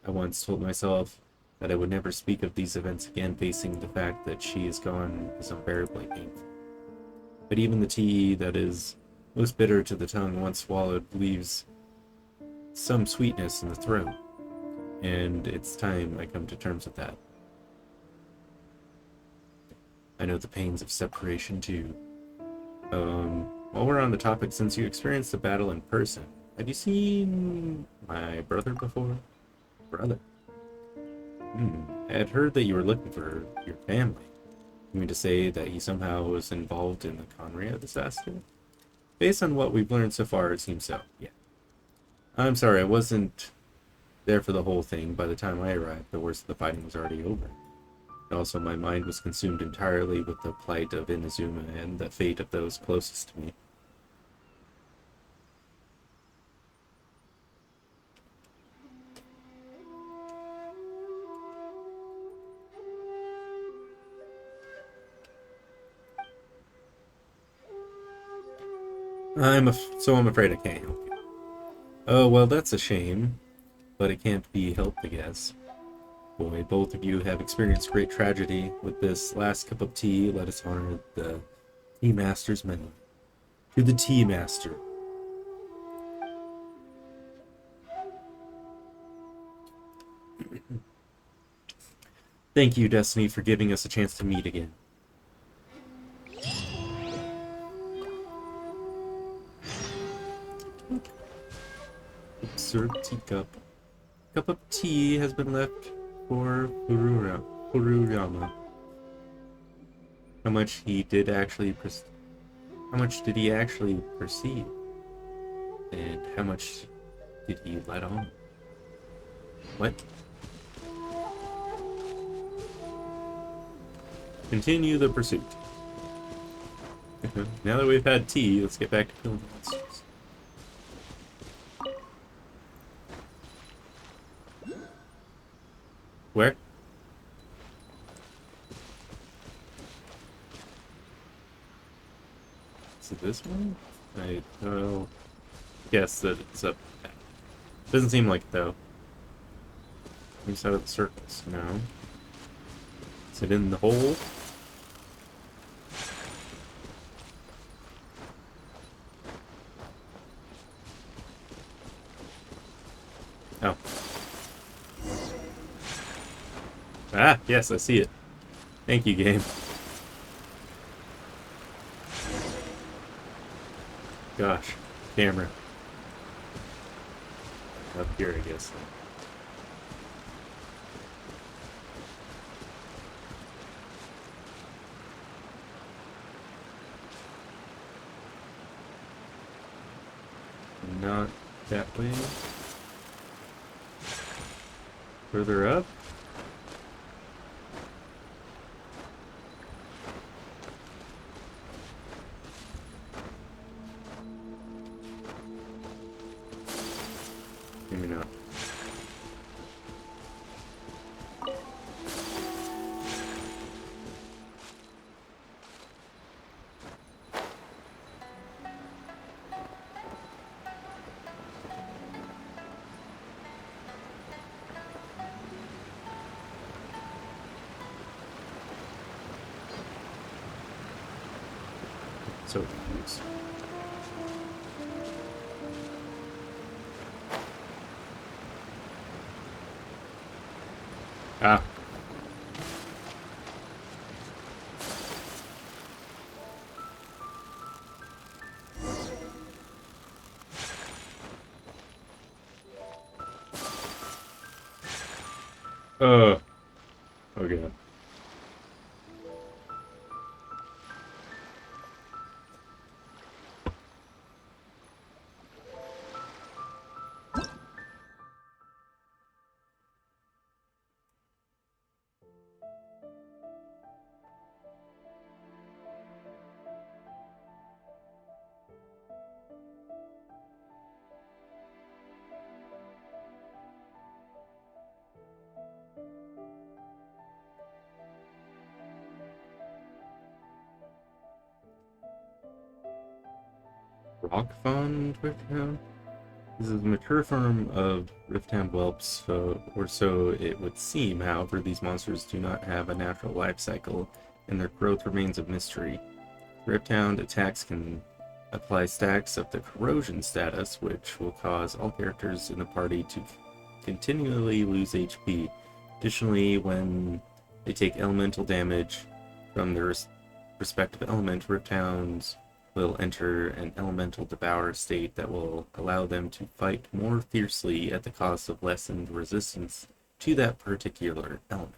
I once told myself that I would never speak of these events again, facing the fact that she is gone is unbearably painful. But even the tea that is most bitter to the tongue once swallowed leaves some sweetness in the throat, and it's time I come to terms with that. I know the pains of separation too. While we're on the topic, since you experienced the battle in person, have you seen my brother before? Brother? I had heard that you were looking for your family. You mean to say that he somehow was involved in the Conrad disaster? Based on what we've learned so far, it seems so, yeah. I'm sorry, I wasn't there for the whole thing. By the time I arrived, the worst of the fighting was already over. And also, my mind was consumed entirely with the plight of Inazuma and the fate of those closest to me. I'm afraid I can't help you. Oh, well, that's a shame, but it can't be helped, I guess. Boy, both of you have experienced great tragedy. With this last cup of tea, let us honor the Tea Master's memory. To the Tea Master. Thank you, Destiny, for giving us a chance to meet again. Served teacup. Cup of tea has been left for Furuyama. How much did he actually perceive? And how much did he let on? What? Continue the pursuit. Now that we've had tea, let's get back to killing monsters. Where? Is it this one? I guess that it's up. Doesn't seem like it though. Inside of the circles. No. Is it in the hole? Oh. Ah, yes, I see it. Thank you, game. Gosh, camera. Up here, I guess. Not that way. Further up. Maybe not. So confused. Ah. Oh god. Rock Fond Rifthound? This is a mature form of Rifthound whelps, or so it would seem. However, these monsters do not have a natural life cycle, and their growth remains a mystery. Rifthound attacks can apply stacks of the corrosion status, which will cause all characters in the party to continually lose HP. Additionally, when they take elemental damage from their respective element, Rifthounds will enter an elemental devour state that will allow them to fight more fiercely at the cost of lessened resistance to that particular element.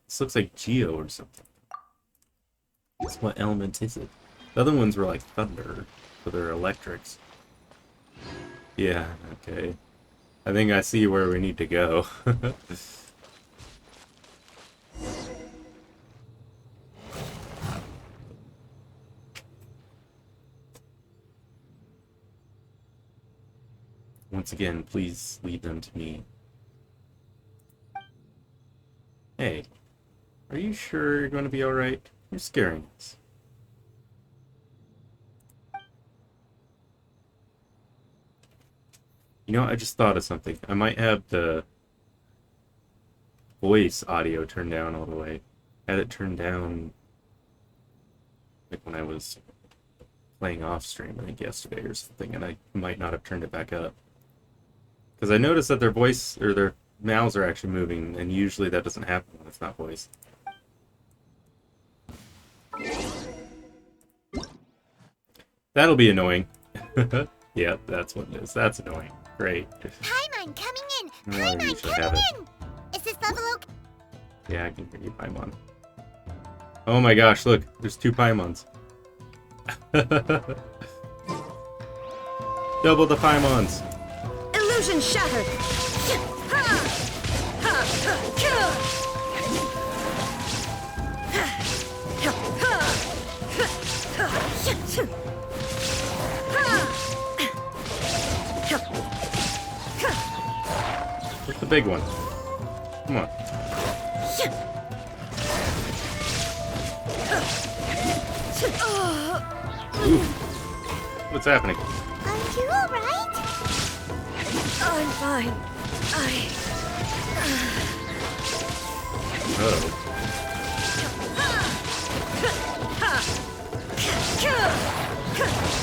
This looks like Geo or something. Guess what element is it? The other ones were like thunder, so they're electrics. Yeah, okay. I think I see where we need to go. Once again, please lead them to me. Hey, are you sure you're going to be alright? You're scaring us. You know, I just thought of something. I might have the voice audio turned down all the way. I had it turned down like when I was playing off stream, I think yesterday or something, and I might not have turned it back up. Because I noticed that their voice, or their mouths are actually moving, and usually that doesn't happen when it's not voice. That'll be annoying. Yeah, that's what it is. That's annoying. Great. Paimon coming in! Well, Paimon coming in! Is this level okay? Yeah, I can hear you, Paimon. Oh my gosh, look, there's 2 Paimons. Double the Paimons. Illusion shattered! What's the big one? Come on. Ooh. What's happening? Are you alright? I'm fine. Uh-oh.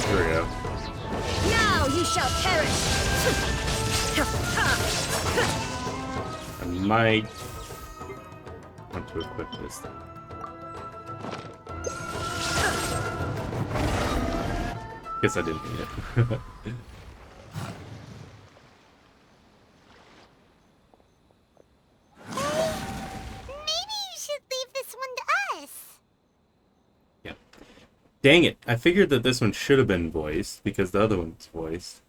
Here we go. Now you shall perish! I might want to equip this thing. Guess I didn't need it. Maybe you should leave this one to us. Yeah. Dang it. I figured that this one should have been voiced because the other one's voiced.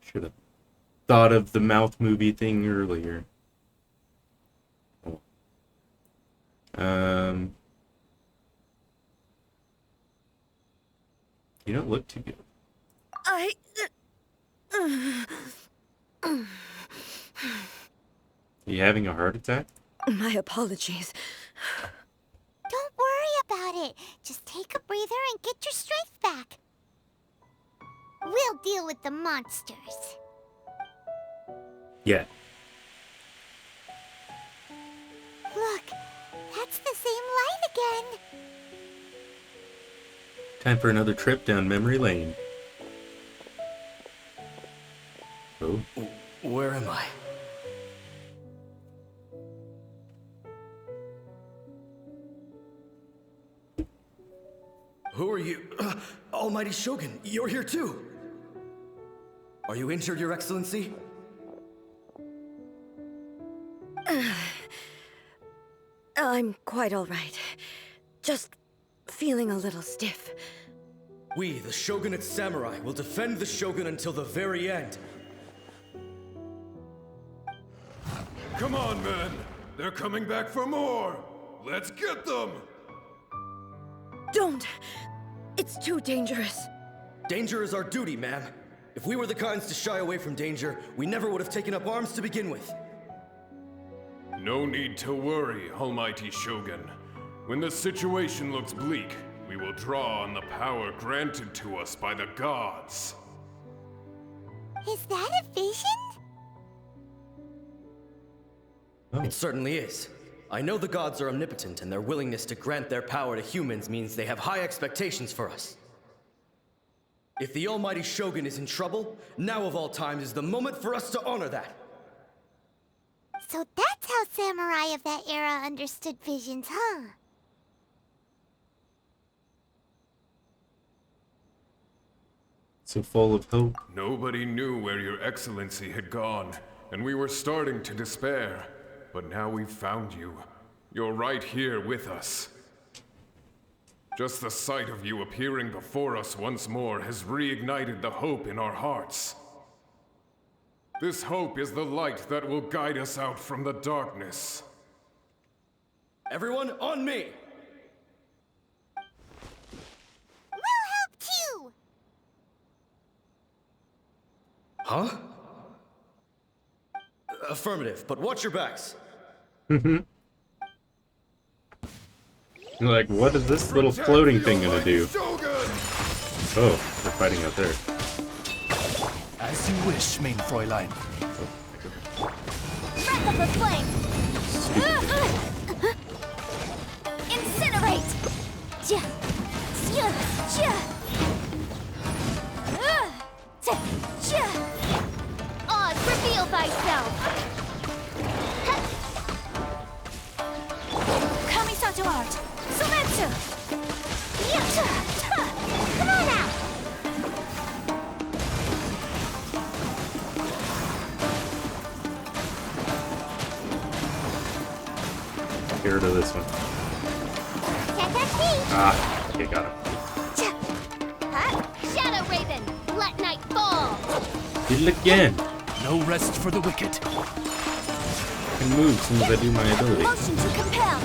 Should have thought of the mouth movie thing earlier. Oh. You don't look too good. Are you having a heart attack? My apologies. Don't worry about it. Just take a breather and get your strength back. We'll deal with the monsters. Yeah. Look, that's the same light again. Time for another trip down memory lane. Oh. Where am I? Who are you? Almighty Shogun, you're here too! Are you injured, Your Excellency? I'm quite all right. Just feeling a little stiff. We, the Shogunate Samurai, will defend the Shogun until the very end. Come on, men! They're coming back for more! Let's get them! Don't! It's too dangerous. Danger is our duty, ma'am. If we were the kinds to shy away from danger, we never would have taken up arms to begin with. No need to worry, Almighty Shogun. When the situation looks bleak, we will draw on the power granted to us by the gods. Is that a vision? Oh. It certainly is. I know the gods are omnipotent, and their willingness to grant their power to humans means they have high expectations for us. If the Almighty Shogun is in trouble, now of all times is the moment for us to honor that. So that's how samurai of that era understood visions, huh? So full of hope. Nobody knew where your excellency had gone, and we were starting to despair. But now we've found you. You're right here with us. Just the sight of you appearing before us once more has reignited the hope in our hearts. This hope is the light that will guide us out from the darkness. Everyone, on me! We'll help too! Huh? Affirmative, but watch your backs. Like, what is this little floating thing gonna do? Oh, they're fighting out there. As you wish, main Fräulein. Breath of the flame! Incinerate! Oz, reveal thyself! Kamisato art! Sumetsu! Come on out! Get rid of this one. Ah, okay, got him. Shadow Raven, let night fall! Did it again! No rest for the wicked. I can move as soon as I do my ability. Motion to compel!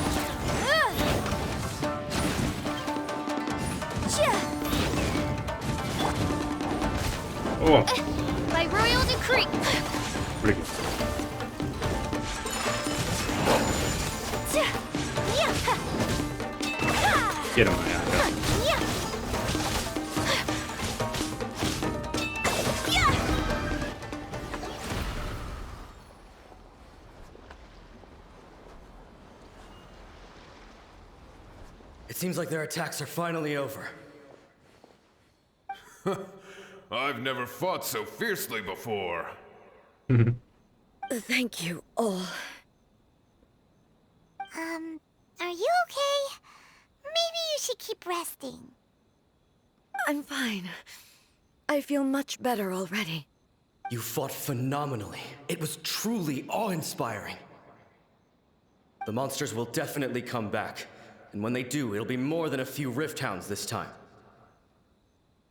Oh, By royal decree! pretty good. Get him, Ayaka. It seems like their attacks are finally over. I've never fought so fiercely before. Thank you all. Are you okay? Maybe you should keep resting. I'm fine. I feel much better already. You fought phenomenally. It was truly awe-inspiring. The monsters will definitely come back. And when they do, it'll be more than a few Rift Hounds this time.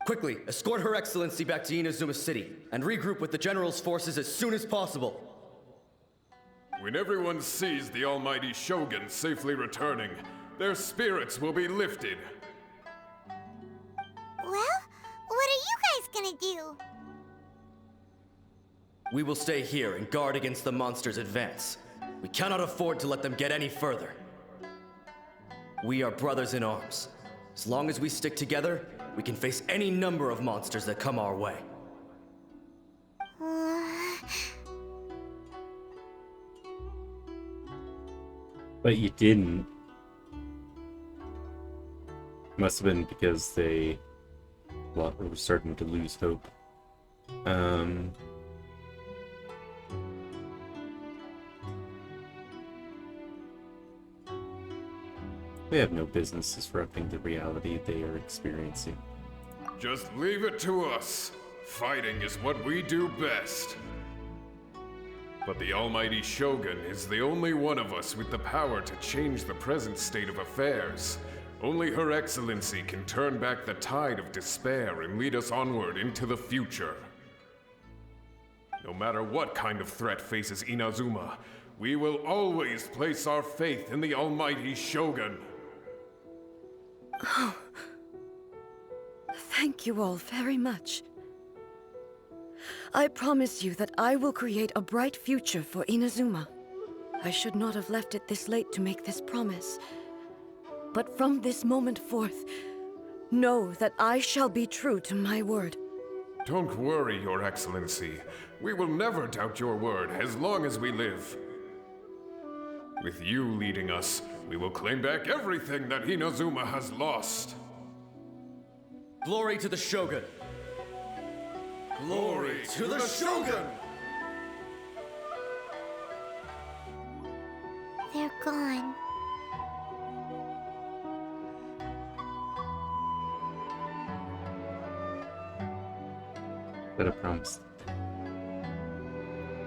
Quickly, escort Her Excellency back to Inazuma City, and regroup with the General's forces as soon as possible. When everyone sees the almighty Shogun safely returning, their spirits will be lifted. Well, what are you guys gonna do? We will stay here and guard against the monsters' advance. We cannot afford to let them get any further. We are brothers in arms. As long as we stick together, we can face any number of monsters that come our way. But you didn't. Must have been because they, well, were starting to lose hope. They have no business disrupting the reality they are experiencing. Just leave it to us. Fighting is what we do best. But the almighty Shogun is the only one of us with the power to change the present state of affairs. Only Her Excellency can turn back the tide of despair and lead us onward into the future. No matter what kind of threat faces Inazuma, we will always place our faith in the almighty Shogun. Oh. Thank you all very much. I promise you that I will create a bright future for Inazuma. I should not have left it this late to make this promise. But from this moment forth, know that I shall be true to my word. Don't worry, Your Excellency. We will never doubt your word as long as we live. With you leading us, we will claim back everything that Inazuma has lost. Glory to the Shogun! Glory to the Shogun! They're gone. that a promise?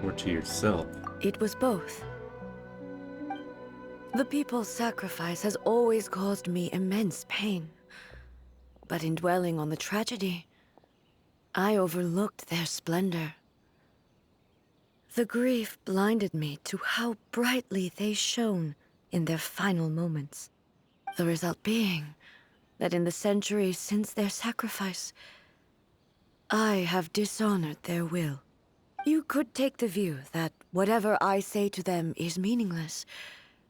Or to yourself? It was both. The people's sacrifice has always caused me immense pain. But in dwelling on the tragedy, I overlooked their splendor. The grief blinded me to how brightly they shone in their final moments. The result being that in the centuries since their sacrifice, I have dishonored their will. You could take the view that whatever I say to them is meaningless,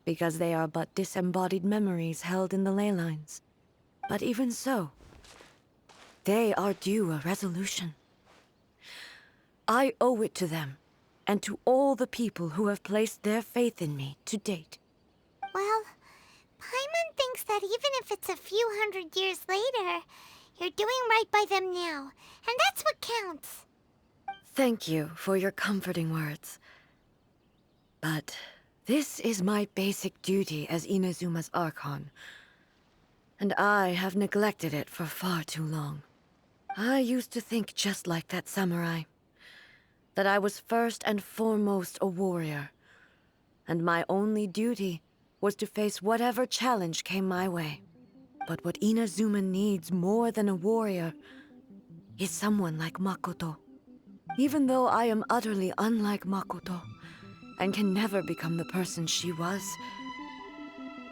because they are but disembodied memories held in the ley lines. But even so, they are due a resolution. I owe it to them, and to all the people who have placed their faith in me to date. Well, Paimon thinks that even if it's a few hundred years later, you're doing right by them now, and that's what counts. Thank you for your comforting words. But this is my basic duty as Inazuma's Archon, and I have neglected it for far too long. I used to think just like that samurai, that I was first and foremost a warrior, and my only duty was to face whatever challenge came my way. But what Inazuma needs more than a warrior is someone like Makoto. Even though I am utterly unlike Makoto, and can never become the person she was,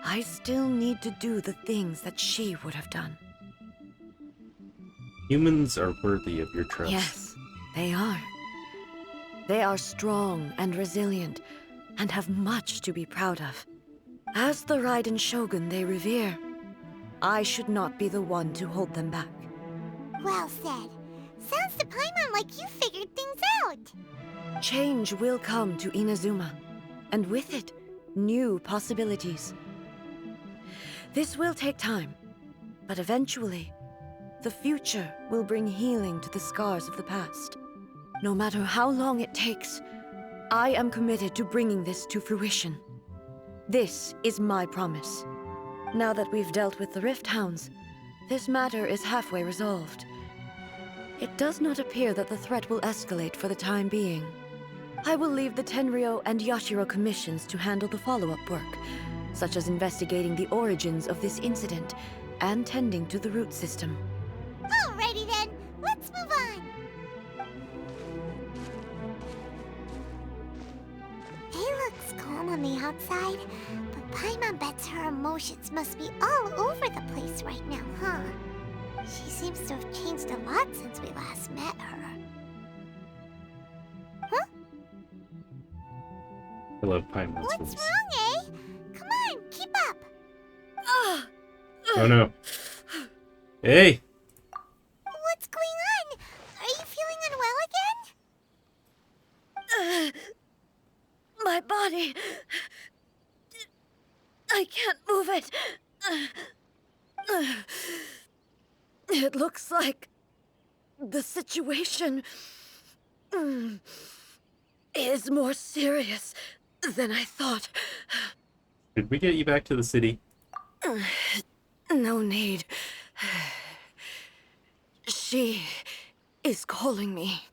I still need to do the things that she would have done. Humans are worthy of your trust. Yes, they are. They are strong and resilient, and have much to be proud of. As the Raiden Shogun they revere, I should not be the one to hold them back. Well said. Sounds to Paimon like you figured things out. Change will come to Inazuma, and with it, new possibilities. This will take time, but eventually, the future will bring healing to the scars of the past. No matter how long it takes, I am committed to bringing this to fruition. This is my promise. Now that we've dealt with the Rift Hounds, this matter is halfway resolved. It does not appear that the threat will escalate for the time being. I will leave the Tenryo and Yashiro commissions to handle the follow-up work, such as investigating the origins of this incident and tending to the root system. Alrighty then, let's move on. It looks calm on the outside, but Paimon bets her emotions must be all over the place right now, huh? She seems to have changed a lot since we last met her. Huh? I love Paimon's What's voice. wrong, eh? Come on, keep up. Oh no. Hey! What's going on? Are you feeling unwell again? My body... I can't move it. It looks like the situation is more serious than I thought. Did we get you back to the city? No need. She is calling me.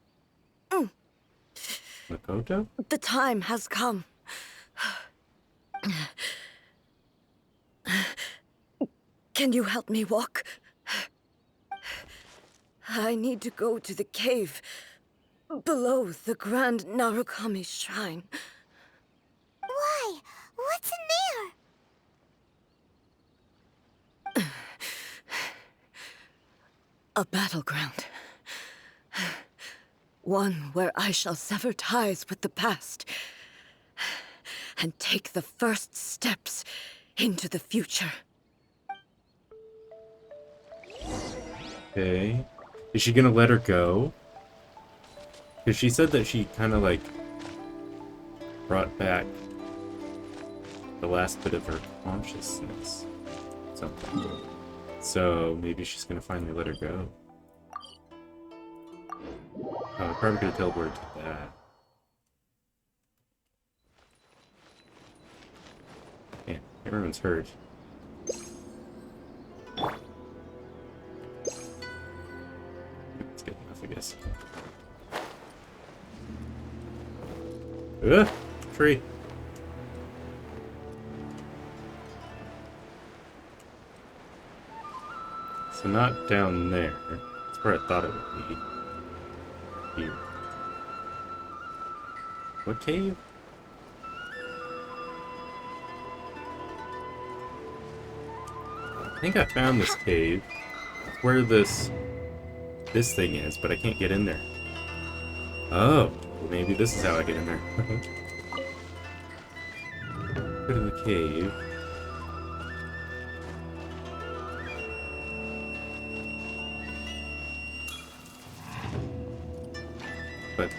Makoto? The time has come. Can you help me walk? I need to go to the cave below the Grand Narukami Shrine. Why? What's in there? A battleground. One where I shall sever ties with the past and take the first steps into the future. Okay. Is she gonna let her go? Because she said that she kind of like brought back the last bit of her consciousness. Something. So maybe she's gonna finally let her go. Oh, I'm probably gonna teleport to that. Yeah, everyone's hurt. It's good enough, I guess. Ugh, tree. So not down there. That's where I thought it would be. Here. What cave? I think I found this cave. It's where this thing is, but I can't get in there. Oh, maybe this is how I get in there. Go to the cave. But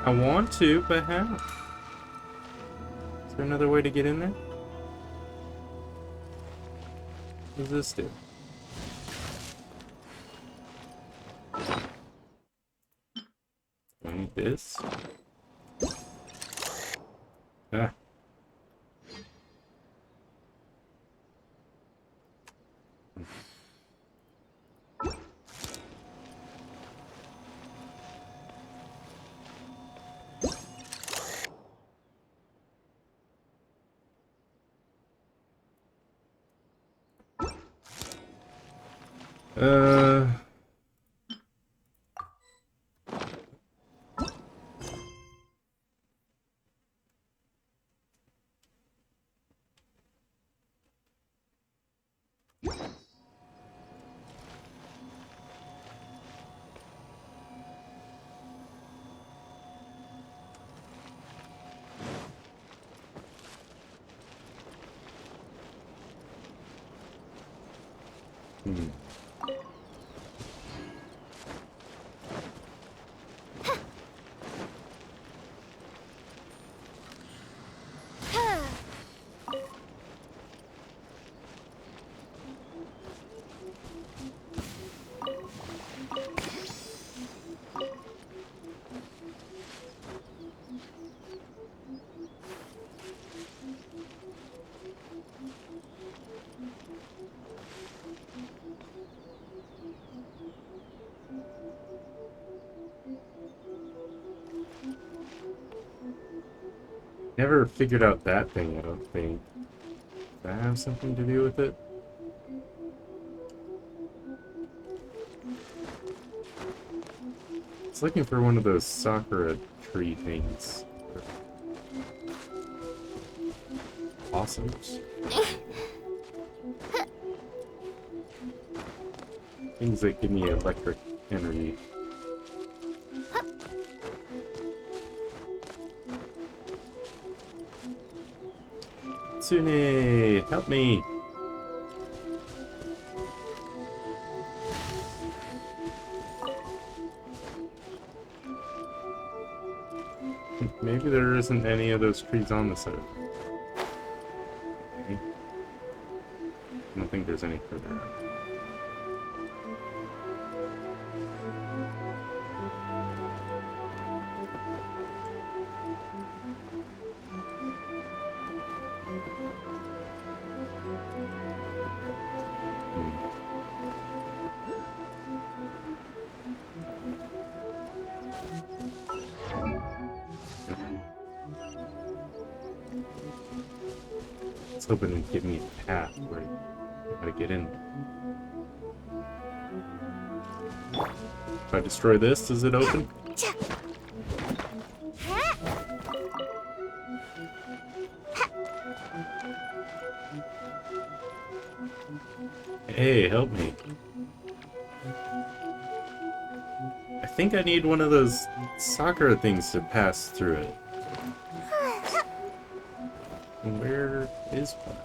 I want to, but how? Is there another way to get in there? What does this do? I need this. Ah. Uh... Hmm. Never figured out that thing, I don't think. Does that have something to do with it? It's looking for one of those Sakura tree things. Blossoms. Things that give me electric energy. Tsune, help me! Maybe there isn't any of those trees on the side. Okay. I don't think there's any further up. It's hoping to give me a path where I gotta get in. If I destroy this, does it open? Hey, help me. I think I need one of those soccer things to pass through it. Where is one?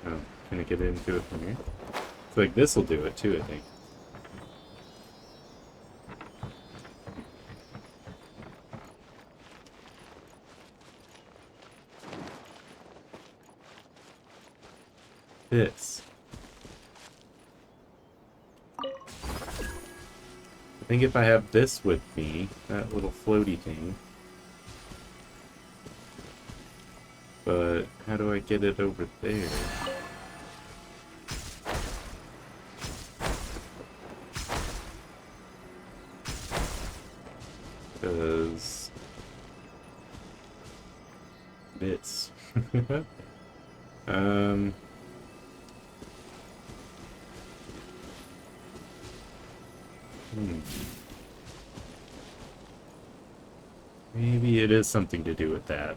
Oh, can I get into it from here? It's like this will do it too, I think. This. I think if I have this with me, that little floaty thing. But how do I get it over there? Because this. um. Maybe it is something to do with that.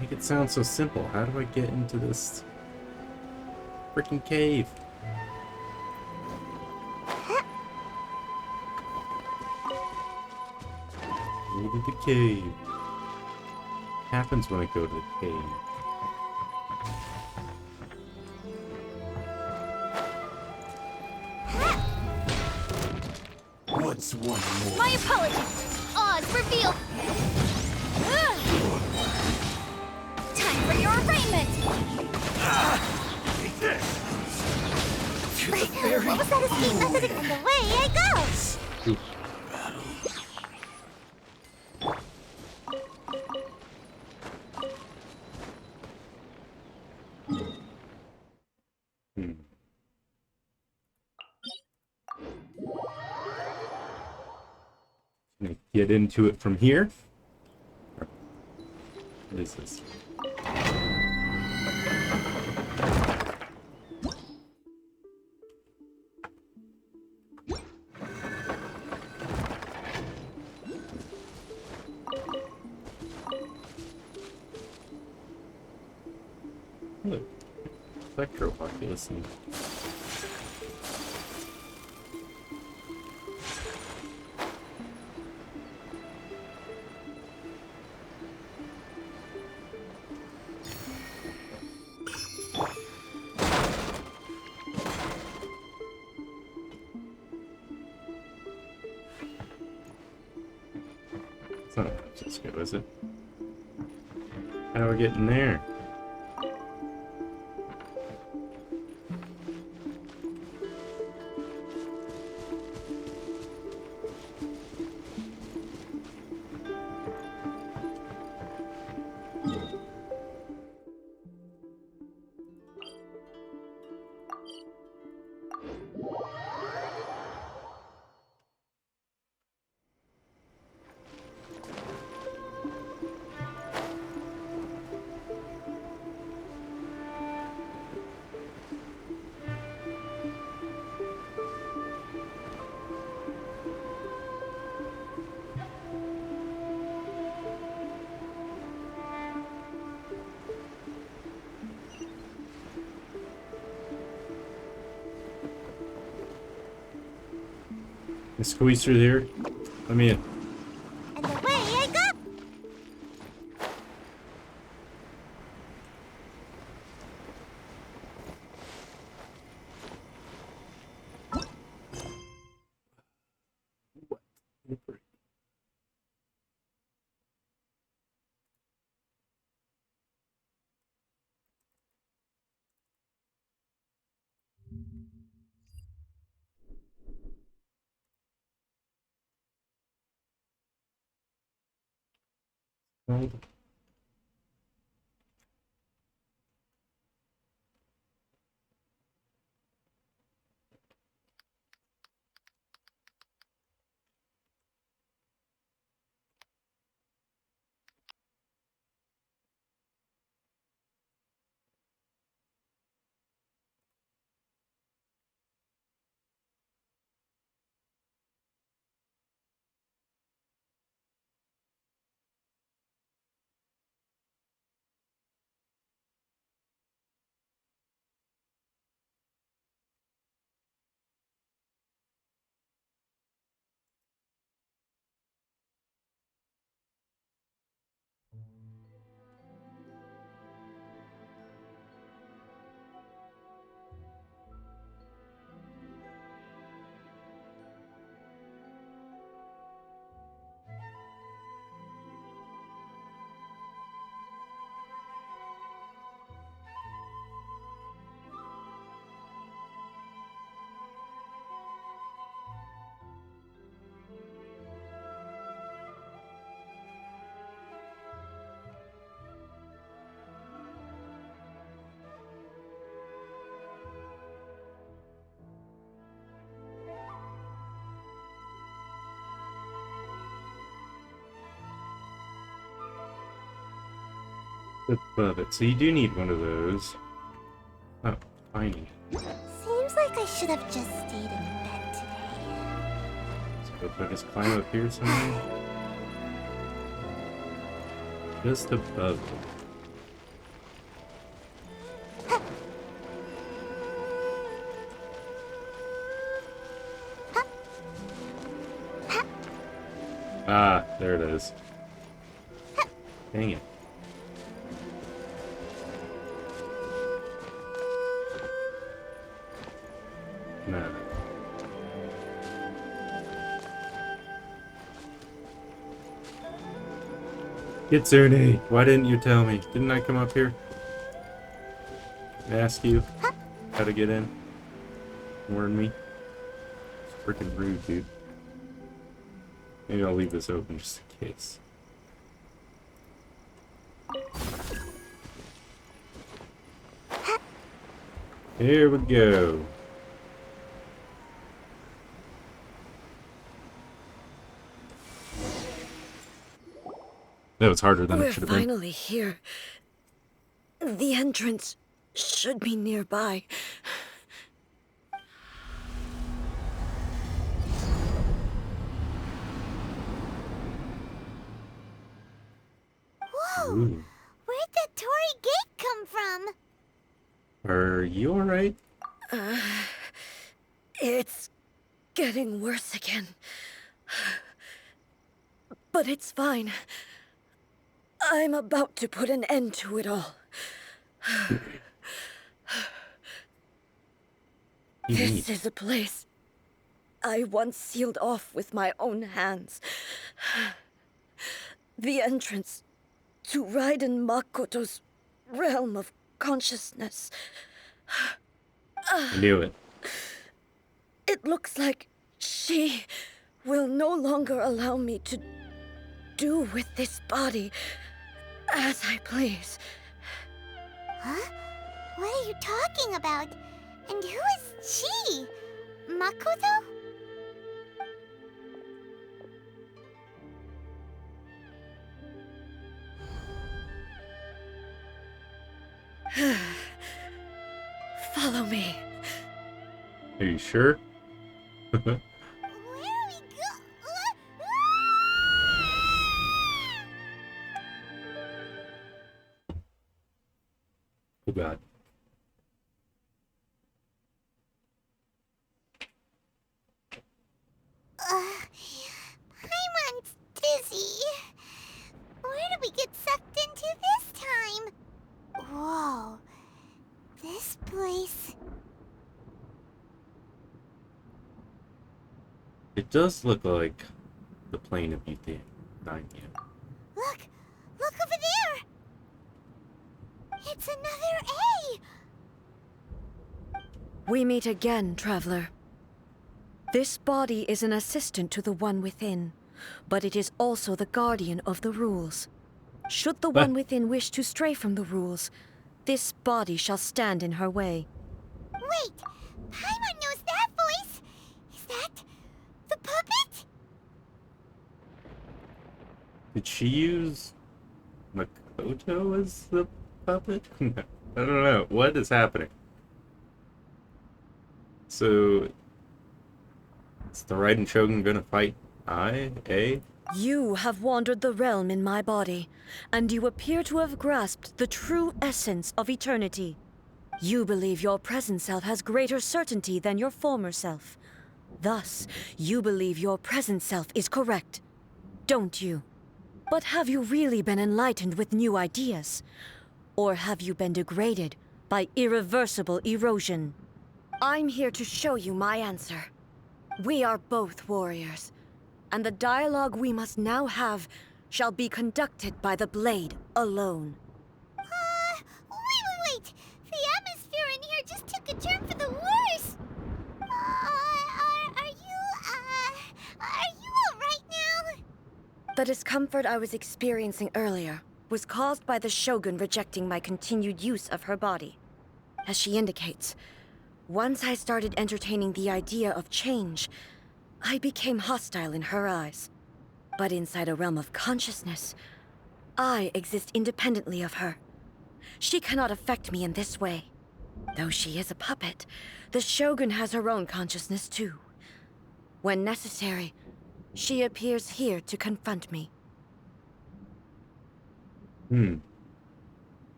Make it sound so simple. How do I get into this freaking cave? Go to the cave. Happens when I go to the cave. What's one more? My apologies. Oz, reveal. Time for your arraignment. Take this! What was that escape method? And away I go. Can I get into it from here? What is this? Look, Electro-Oculus. It's not just good, is it? How do I get in there? Can I squeeze through here? Let me in. And away I go. Hold. above it. So you do need one of those. Oh, tiny. Seems like I should have just stayed in bed today. So if I just climb up here somewhere. Just above it. Ah, there it is. Dang it. Nah. Kitsune, why didn't you tell me? Didn't I come up here? Ask you how to get in? Warn me? It's freaking rude, dude. Maybe I'll leave this open just in case. Here we go. That was harder than We're it should have been. finally here. The entrance should be nearby. Whoa! Ooh. Where'd the Torii Gate come from? Are you alright? It's getting worse again. But it's fine. I'm about to put an end to it all. This is a place I once sealed off with my own hands. The entrance to Raiden Makoto's realm of consciousness. I knew it. It looks like she will no longer allow me to do with this body as I please. Huh? What are you talking about? And who is she? Makoto? Follow me. Are you sure? Where are we Oh god. Paimon's dizzy. Where did we get sucked into this time? Whoa. This place... It does look like the plane of Euthania. Look! Look over there! It's another A! We meet again, traveler. This body is an assistant to the one within, but it is also the guardian of the rules. Should the one within wish to stray from the rules, this body shall stand in her way. Wait! Paimon knows that voice! Is that... the puppet? Did she use Makoto as the puppet? I don't know. What is happening? So, is the Raiden Shogun gonna fight You have wandered the realm in my body, and you appear to have grasped the true essence of eternity. You believe your present self has greater certainty than your former self. Thus, you believe your present self is correct, don't you? But have you really been enlightened with new ideas? Or have you been degraded by irreversible erosion? I'm here to show you my answer. We are both warriors, and the dialogue we must now have shall be conducted by the blade alone. Wait! The atmosphere in here just took a turn for the worse! Are you alright now? The discomfort I was experiencing earlier was caused by the Shogun rejecting my continued use of her body. As she indicates, once I started entertaining the idea of change, I became hostile in her eyes. But inside a realm of consciousness, I exist independently of her, She cannot affect me in this way. Though she is a puppet, the Shogun has her own consciousness too. When necessary, she appears here to confront me.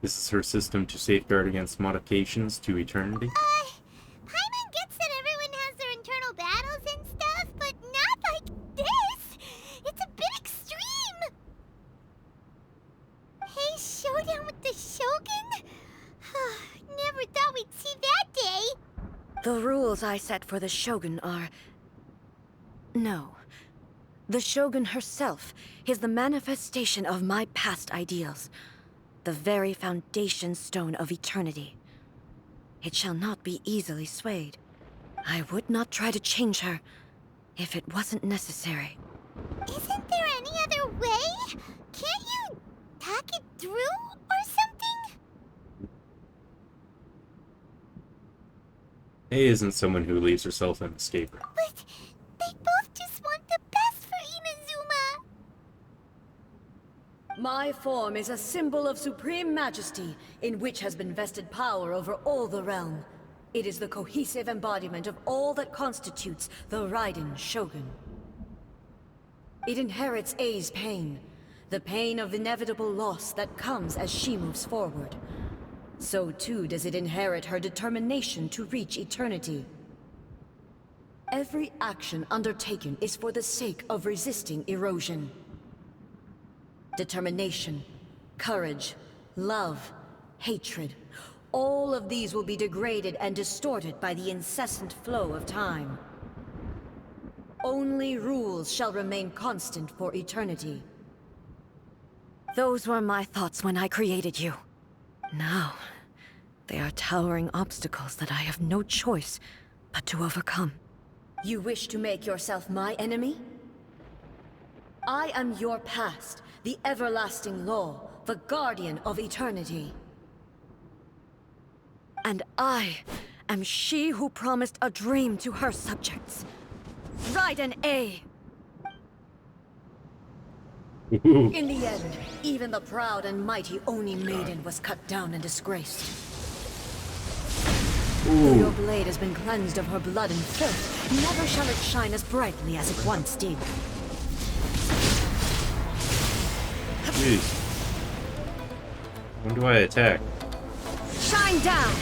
This is her system to safeguard against modifications to eternity. Paimon gets that everyone has their internal battles and stuff, but not like this! It's a bit extreme! Hey, showdown with the Shogun? Never thought we'd see that day! The rules I set for the Shogun are... No. The Shogun herself is the manifestation of my past ideals. The very foundation stone of eternity. It shall not be easily swayed. I would not try to change her if it wasn't necessary. Isn't there any other way? Can't you talk it through or something? A isn't someone who leaves herself an escaper. But they both just want the best for Inazuma. My form is a symbol of supreme majesty, in which has been vested power over all the realm. It is the cohesive embodiment of all that constitutes the Raiden Shogun. It inherits A's pain, the pain of inevitable loss that comes as she moves forward. So too does it inherit her determination to reach eternity. Every action undertaken is for the sake of resisting erosion. Determination, courage, love, hatred. All of these will be degraded and distorted by the incessant flow of time. Only rules shall remain constant for eternity. Those were my thoughts when I created you. Now, they are towering obstacles that I have no choice but to overcome. You wish to make yourself my enemy? I am your past, the everlasting law, the guardian of eternity. And I am she who promised a dream to her subjects. Raiden A. In the end, even the proud and mighty Oni Maiden was cut down and disgraced. Though your blade has been cleansed of her blood and filth, never shall it shine as brightly as it once did. Jeez. When do I attack? Shine down!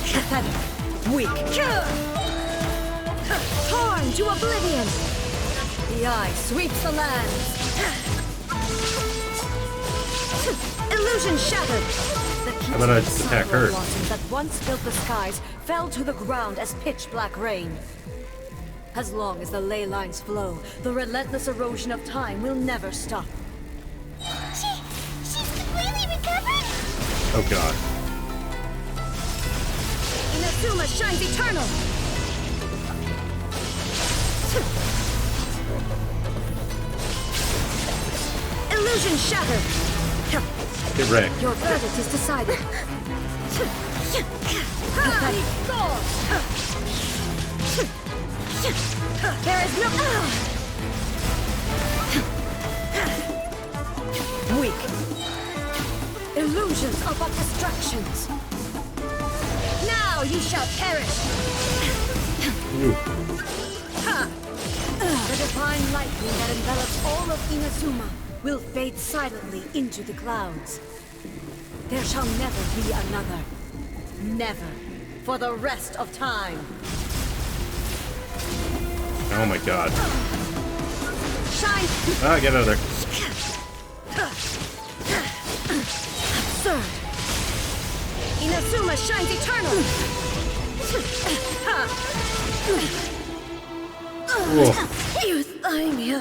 Pathetic. Weak. Torn to oblivion! The eye sweeps the lands. Illusion shattered! The How about I just attack her? blossoms that once filled the skies fell to the ground as pitch-black rain. As long as the ley lines flow, the relentless erosion of time will never stop. She's completely recovered? Oh god. Inazuma shines eternal! Illusion shattered! Get wrecked. Your verdict is decided. Pathetic. There is no... Weak. Illusions are but distractions. Now you shall perish. The divine lightning that envelops all of Inazuma will fade silently into the clouds. There shall never be another. Never. For the rest of time. Oh my god. Shine! Ah, get out of there. Absurd! Inazuma shines eternal! Whoa. Euthymia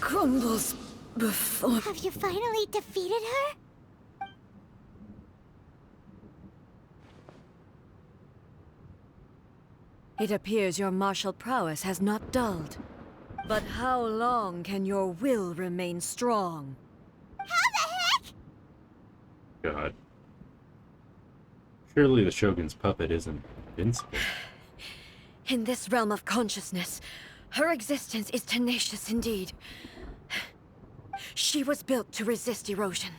crumbles before... Have you finally defeated her? It appears your martial prowess has not dulled. But how long can your will remain strong? How the heck? God. Surely the Shogun's puppet isn't invincible. In this realm of consciousness, her existence is tenacious indeed. She was built to resist erosion.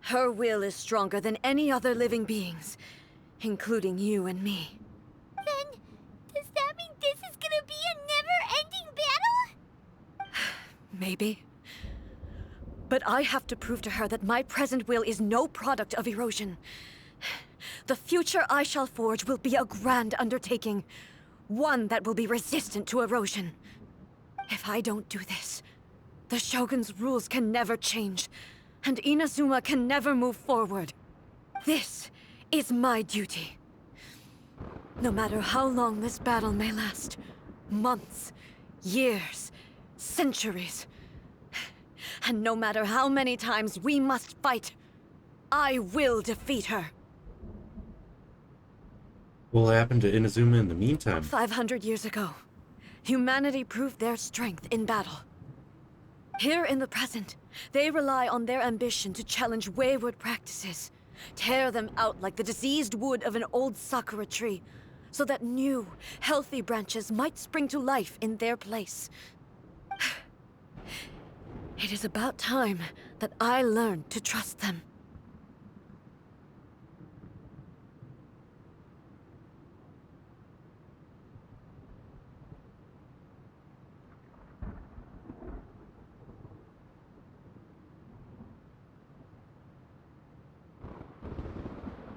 Her will is stronger than any other living being's, including you and me. Then, does that mean this is gonna be a never-ending battle? Maybe. But I have to prove to her that my present will is no product of erosion. The future I shall forge will be a grand undertaking, one that will be resistant to erosion. If I don't do this, the Shogun's rules can never change, and Inazuma can never move forward. This is my duty. No matter how long this battle may last, months, years, centuries, and no matter how many times we must fight, I will defeat her. What will happen to Inazuma in the meantime? 500 years ago, humanity proved their strength in battle. Here in the present, they rely on their ambition to challenge wayward practices, tear them out like the diseased wood of an old sakura tree, so that new, healthy branches might spring to life in their place. It is about time that I learned to trust them.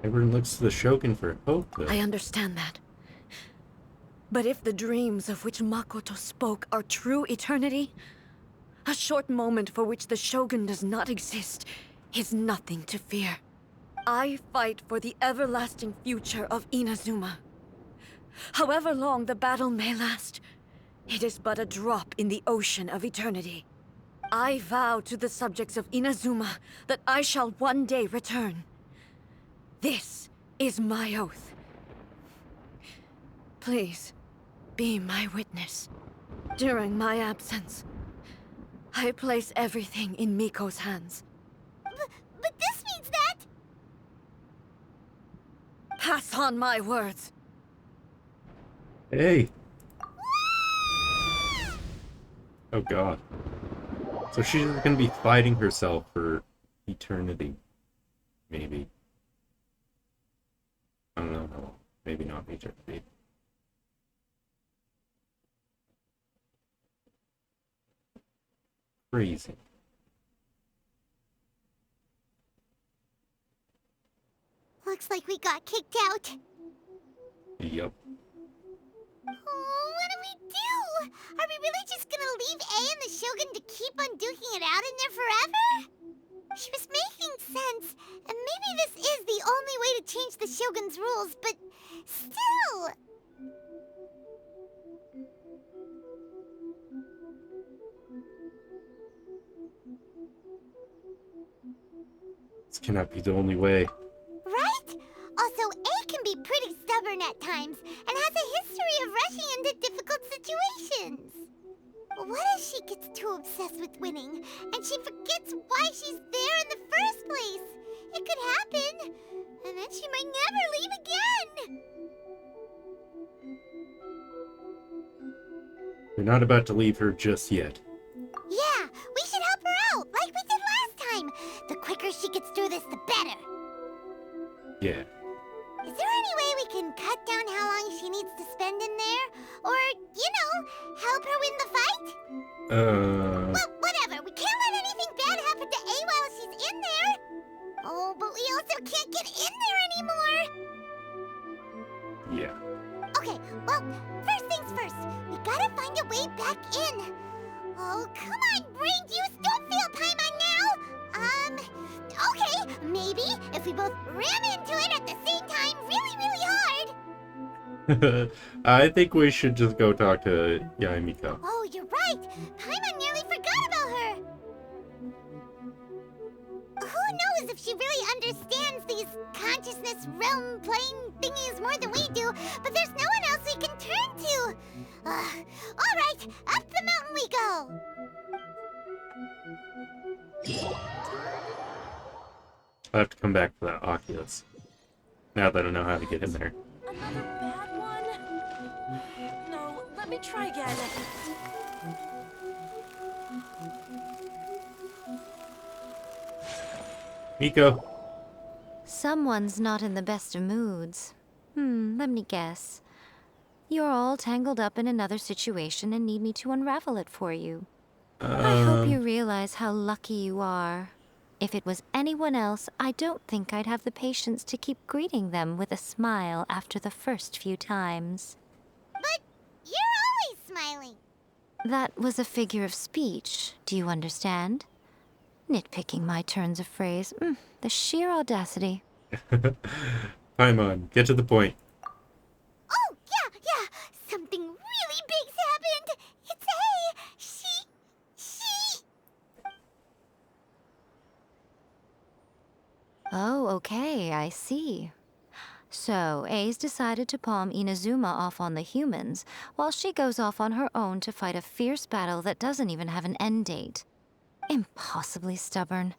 Everyone looks to the Shogun for hope, though. I understand that. But if the dreams of which Makoto spoke are true eternity, a short moment for which the Shogun does not exist is nothing to fear. I fight for the everlasting future of Inazuma. However long the battle may last, it is but a drop in the ocean of eternity. I vow to the subjects of Inazuma that I shall one day return. This is my oath. Please, be my witness. During my absence, I place everything in Miko's hands. But this means that... Pass on my words. Hey! Oh god. So she's gonna be fighting herself for eternity. Maybe. I don't know how long. Maybe not eternity. Crazy. Looks like we got kicked out. Yup. Oh, what do we do? Are we really just gonna leave A and the Shogun to keep on duking it out in there forever? She was making sense, and maybe this is the only way to change the Shogun's rules, but still... This cannot be the only way. Right? Also, A can be pretty stubborn at times, and has a history of rushing into difficult situations. What if she gets too obsessed with winning, and she forgets why she's there in the first place? It could happen, and then she might never leave again. We're not about to leave her just yet. Yeah, we should help her out, like we did last time. The quicker she gets through this, the better. Yeah. Is there any way we can cut down how long she needs to spend in there? Or, you know, help her win the fight? Well, whatever. We can't let anything bad happen to A while she's in there. Oh, but we also can't get in there anymore. Yeah. Okay, well, first things first. We gotta find a way back in. Oh, come on, brain juice. Don't feel Paimon now. Okay, maybe if we both ram into it at the same time really, really hard. I think we should just go talk to Yaemiko. Oh, you're right. Paimon nearly forgot about her. Who knows if she really understands these consciousness realm plane thingies more than we do, but there's no one else we can turn to. All right, up the mountain we go. I'll have to come back for that Oculus. Now that I know how to get in there. Another bad one? me try again. Miko. Someone's not in the best of moods. Let me guess. You're all tangled up in another situation and need me to unravel it for you. I hope you realize how lucky you are. If it was anyone else, I don't think I'd have the patience to keep greeting them with a smile after the first few times. But you're always smiling. That was a figure of speech, do you understand? Nitpicking my turns of phrase. The sheer audacity. Paimon, get to the point. Oh, yeah. Something really big's happened. It's A. She... Oh, okay, I see. So, A's decided to palm Inazuma off on the humans, while she goes off on her own to fight a fierce battle that doesn't even have an end date. Impossibly stubborn.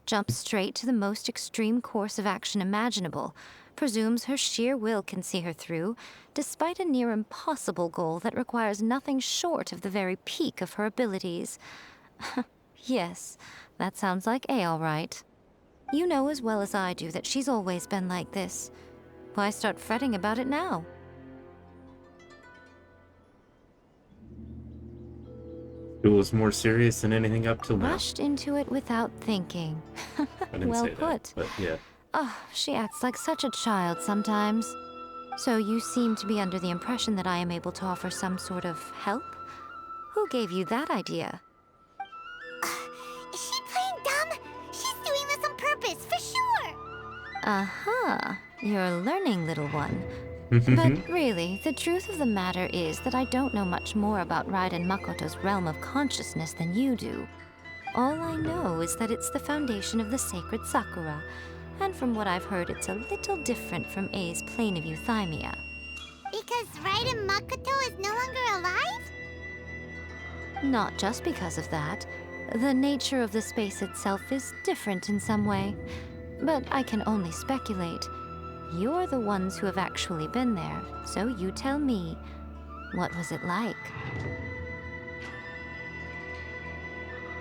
Jumps straight to the most extreme course of action imaginable, presumes her sheer will can see her through, despite a near impossible goal that requires nothing short of the very peak of her abilities. Yes, that sounds like A all right. You know as well as I do that she's always been like this. Why start fretting about it now? It was more serious than anything up till now. Rushed into it without thinking. I didn't Well say put. that, but yeah. Oh, she acts like such a child sometimes. So you seem to be under the impression that I am able to offer some sort of help? Who gave you that idea? Is she playing dumb? She's doing this on purpose, for sure. Uh-huh. You're learning, little one. But really, the truth of the matter is that I don't know much more about Raiden Makoto's realm of consciousness than you do. All I know is that it's the foundation of the sacred Sakura, and from what I've heard, it's a little different from A's plane of euthymia. Because Raiden Makoto is no longer alive? Not just because of that. The nature of the space itself is different in some way. But I can only speculate. You're the ones who have actually been there, so you tell me. What was it like?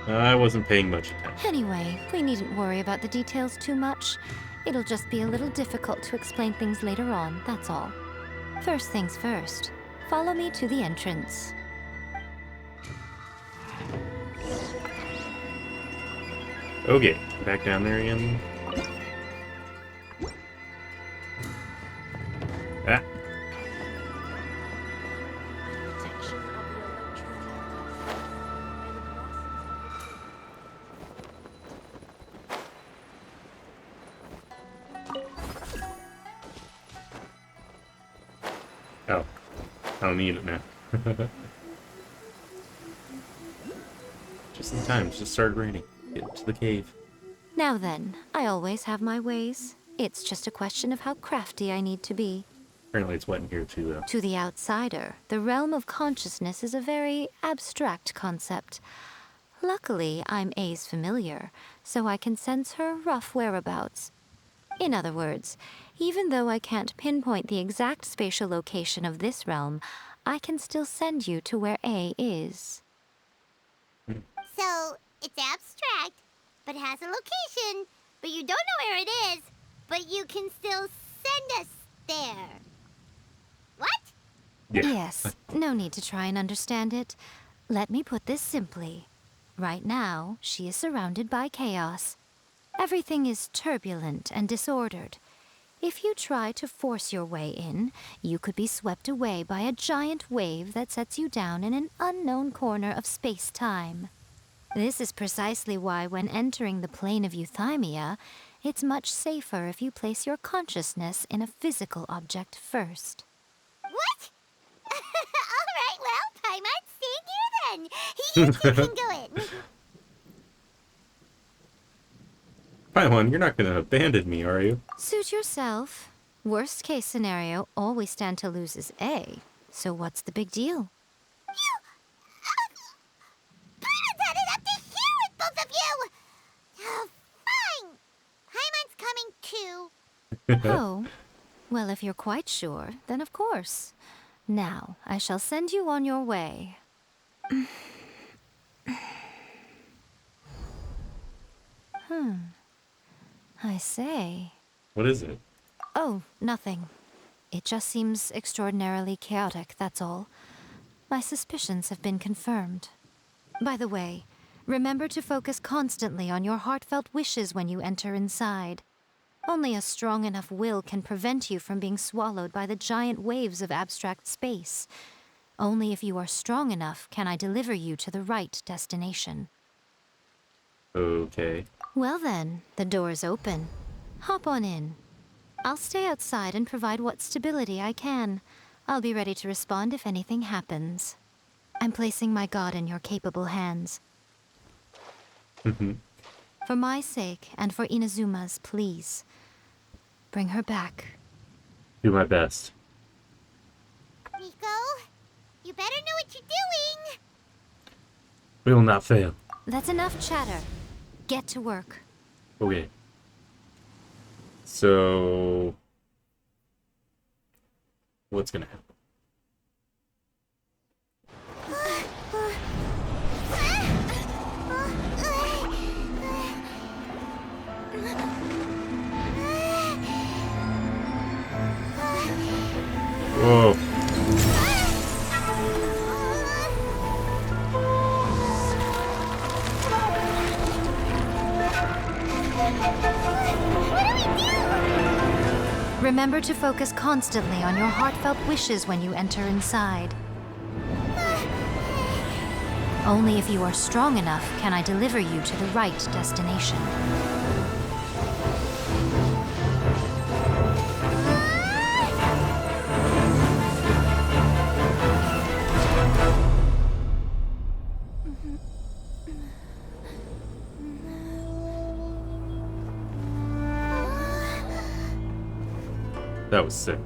I wasn't paying much attention. Anyway, we needn't worry about the details too much. It'll just be a little difficult to explain things later on, that's all. First things first. Follow me to the entrance. Okay, back down there again. Ah. Oh, I don't need it now. Just in time, just started raining. Get to the cave. Now then, I always have my ways. It's just a question of how crafty I need to be. Apparently it's wet in here too, though. To the outsider, the realm of consciousness is a very abstract concept. Luckily, I'm A's familiar, so I can sense her rough whereabouts. In other words, even though I can't pinpoint the exact spatial location of this realm, I can still send you to where A is. So, it's abstract, but has a location, but you don't know where it is, but you can still send us there. What? Yeah. Yes, no need to try and understand it. Let me put this simply. Right now, she is surrounded by chaos. Everything is turbulent and disordered. If you try to force your way in, you could be swept away by a giant wave that sets you down in an unknown corner of space-time. This is precisely why when entering the plane of euthymia, it's much safer if you place your consciousness in a physical object first. What? Alright, well, Paimon, stay here then. You can go in. Paimon, you're not gonna abandon me, are you? Suit yourself. Worst case scenario, all we stand to lose is A. So what's the big deal? Paimon's had it up to here with both of you! Oh, fine. Paimon's coming too. Oh, well, if you're quite sure, then of course. Now, I shall send you on your way. I say. What is it? Oh, nothing. It just seems extraordinarily chaotic, that's all. My suspicions have been confirmed. By the way, remember to focus constantly on your heartfelt wishes when you enter inside. Only a strong enough will can prevent you from being swallowed by the giant waves of abstract space. Only if you are strong enough can I deliver you to the right destination. Okay. Well then, the door's open. Hop on in. I'll stay outside and provide what stability I can. I'll be ready to respond if anything happens. I'm placing my god in your capable hands. For my sake and for Inazuma's, please. Bring her back. Do my best. Nico, you better know what you're doing. We will not fail. That's enough chatter. Get to work. Okay. So... what's gonna happen? Whoa. Remember to focus constantly on your heartfelt wishes when you enter inside. Only if you are strong enough can I deliver you to the right destination. That was sick.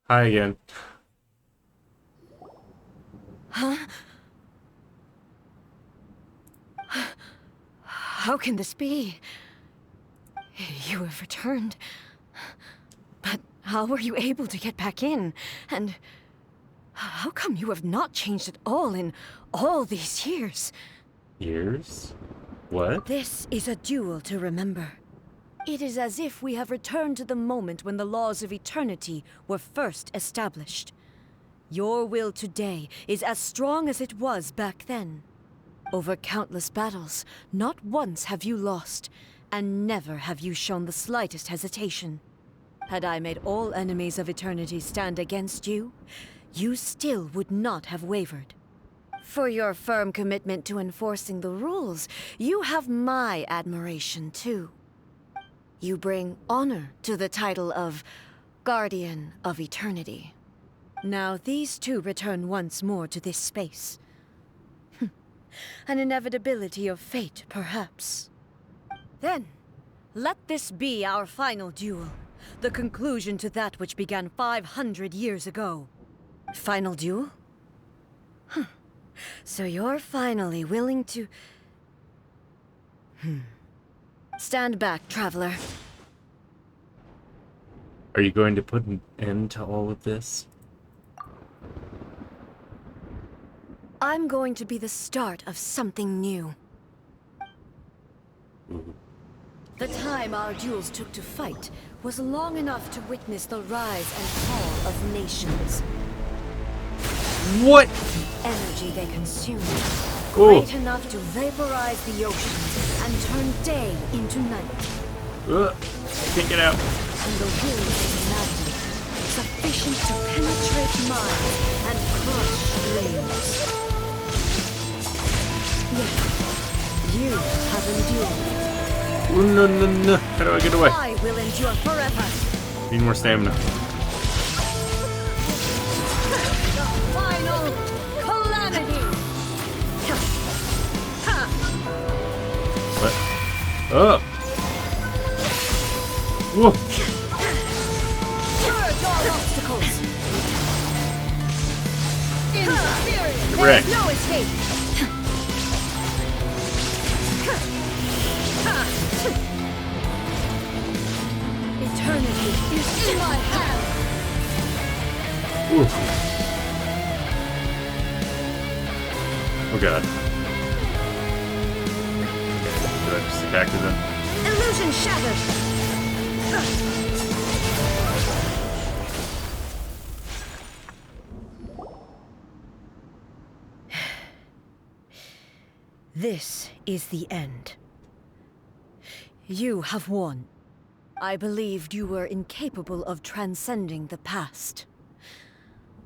Hi again. How can this be? You have returned. But how were you able to get back in? And how come you have not changed at all in all these years? Years? What? This is a duel to remember. It is as if we have returned to the moment when the laws of eternity were first established. Your will today is as strong as it was back then. Over countless battles, not once have you lost, and never have you shown the slightest hesitation. Had I made all enemies of eternity stand against you, you still would not have wavered. For your firm commitment to enforcing the rules, you have my admiration too. You bring honor to the title of Guardian of Eternity. Now these two return once more to this space. An inevitability of fate, perhaps. Then, let this be our final duel. The conclusion to that which began 500 years ago. Final duel? So you're finally willing to... Stand back, traveler. Are you going to put an end to all of this? I'm going to be the start of something new. The time our duels took to fight was long enough to witness the rise and fall of nations. What? The energy they consumed, Oh. great enough to vaporize the oceans and turn day into night. Can't get out. And the will they imagined, sufficient to penetrate minds and crush dreams. Yes, you have endured. Oh, no, no, no. How do I get away? I will endure forever. Need more stamina. The final calamity. What? Oh! Whoa! Purge all obstacles. In spirit, Correct. there's no escape. Eternity is in my hand! Oof. Oh god. Do I just attack them? Illusion shattered! This is the end. You have won. I believed you were incapable of transcending the past.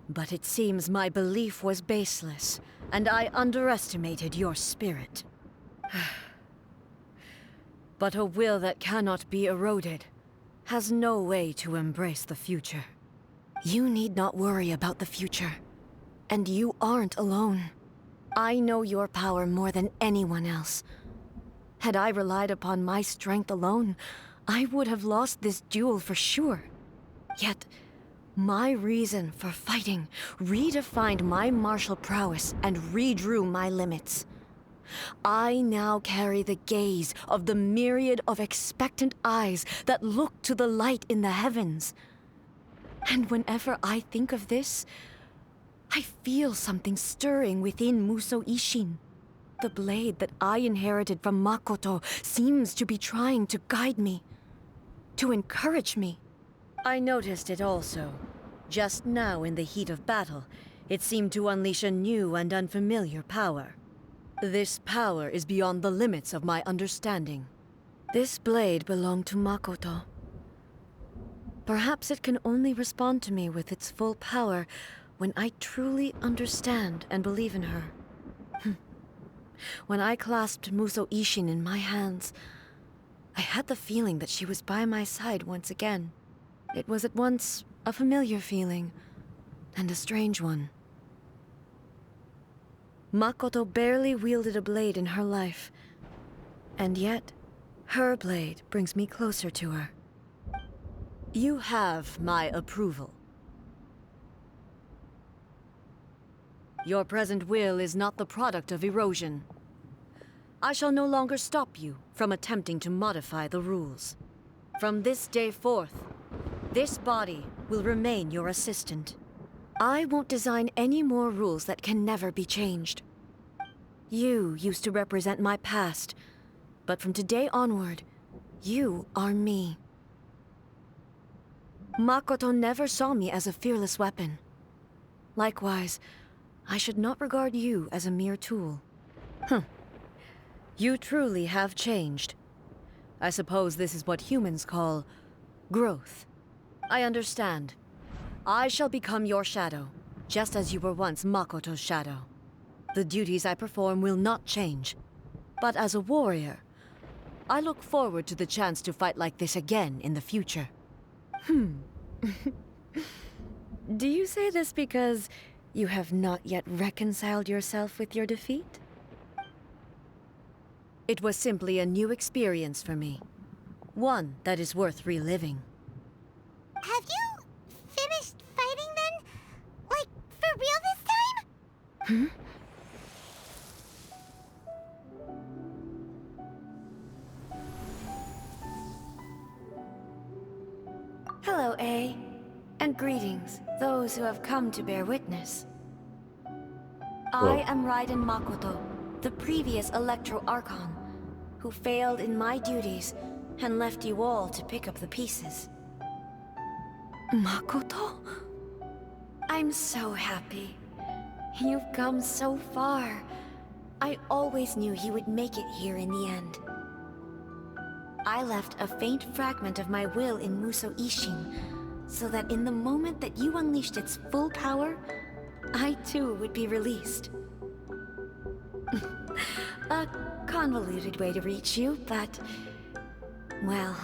But it seems my belief was baseless, and I underestimated your spirit. But a will that cannot be eroded has no way to embrace the future. You need not worry about the future. And you aren't alone. I know your power more than anyone else. Had I relied upon my strength alone, I would have lost this duel for sure. Yet, my reason for fighting redefined my martial prowess and redrew my limits. I now carry the gaze of the myriad of expectant eyes that look to the light in the heavens. And whenever I think of this, I feel something stirring within Musou Ishin. The blade that I inherited from Makoto seems to be trying to guide me, to encourage me. I noticed it also. Just now in the heat of battle, it seemed to unleash a new and unfamiliar power. This power is beyond the limits of my understanding. This blade belonged to Makoto. Perhaps it can only respond to me with its full power when I truly understand and believe in her. When I clasped Musou Ishin in my hands, I had the feeling that she was by my side once again. It was at once a familiar feeling and a strange one. Makoto barely wielded a blade in her life, and yet her blade brings me closer to her. You have my approval. Your present will is not the product of erosion. I shall no longer stop you from attempting to modify the rules. From this day forth, this body will remain your assistant. I won't design any more rules that can never be changed. You used to represent my past, but from today onward, you are me. Makoto never saw me as a fearless weapon. Likewise, I should not regard you as a mere tool. You truly have changed. I suppose this is what humans call growth. I understand. I shall become your shadow, just as you were once Makoto's shadow. The duties I perform will not change. But as a warrior, I look forward to the chance to fight like this again in the future. Do you say this because you have not yet reconciled yourself with your defeat? It was simply a new experience for me. One that is worth reliving. Have you finished fighting then? Like, for real this time? Hello, A. And greetings, those who have come to bear witness. I am Raiden Makoto, the previous Electro Archon, who failed in my duties and left you all to pick up the pieces. Makoto? I'm so happy. You've come so far. I always knew you would make it here in the end. I left a faint fragment of my will in Musou Ishin, so that in the moment that you unleashed its full power, I too would be released. A convoluted way to reach you, but... well,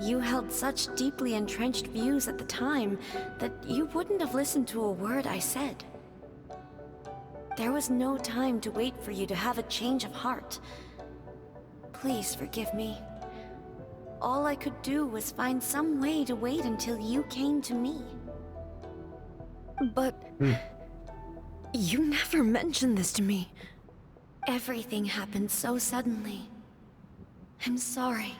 you held such deeply entrenched views at the time that you wouldn't have listened to a word I said. There was no time to wait for you to have a change of heart. Please forgive me. All I could do was find some way to wait until you came to me. But... you never mentioned this to me. Everything happened so suddenly. I'm sorry.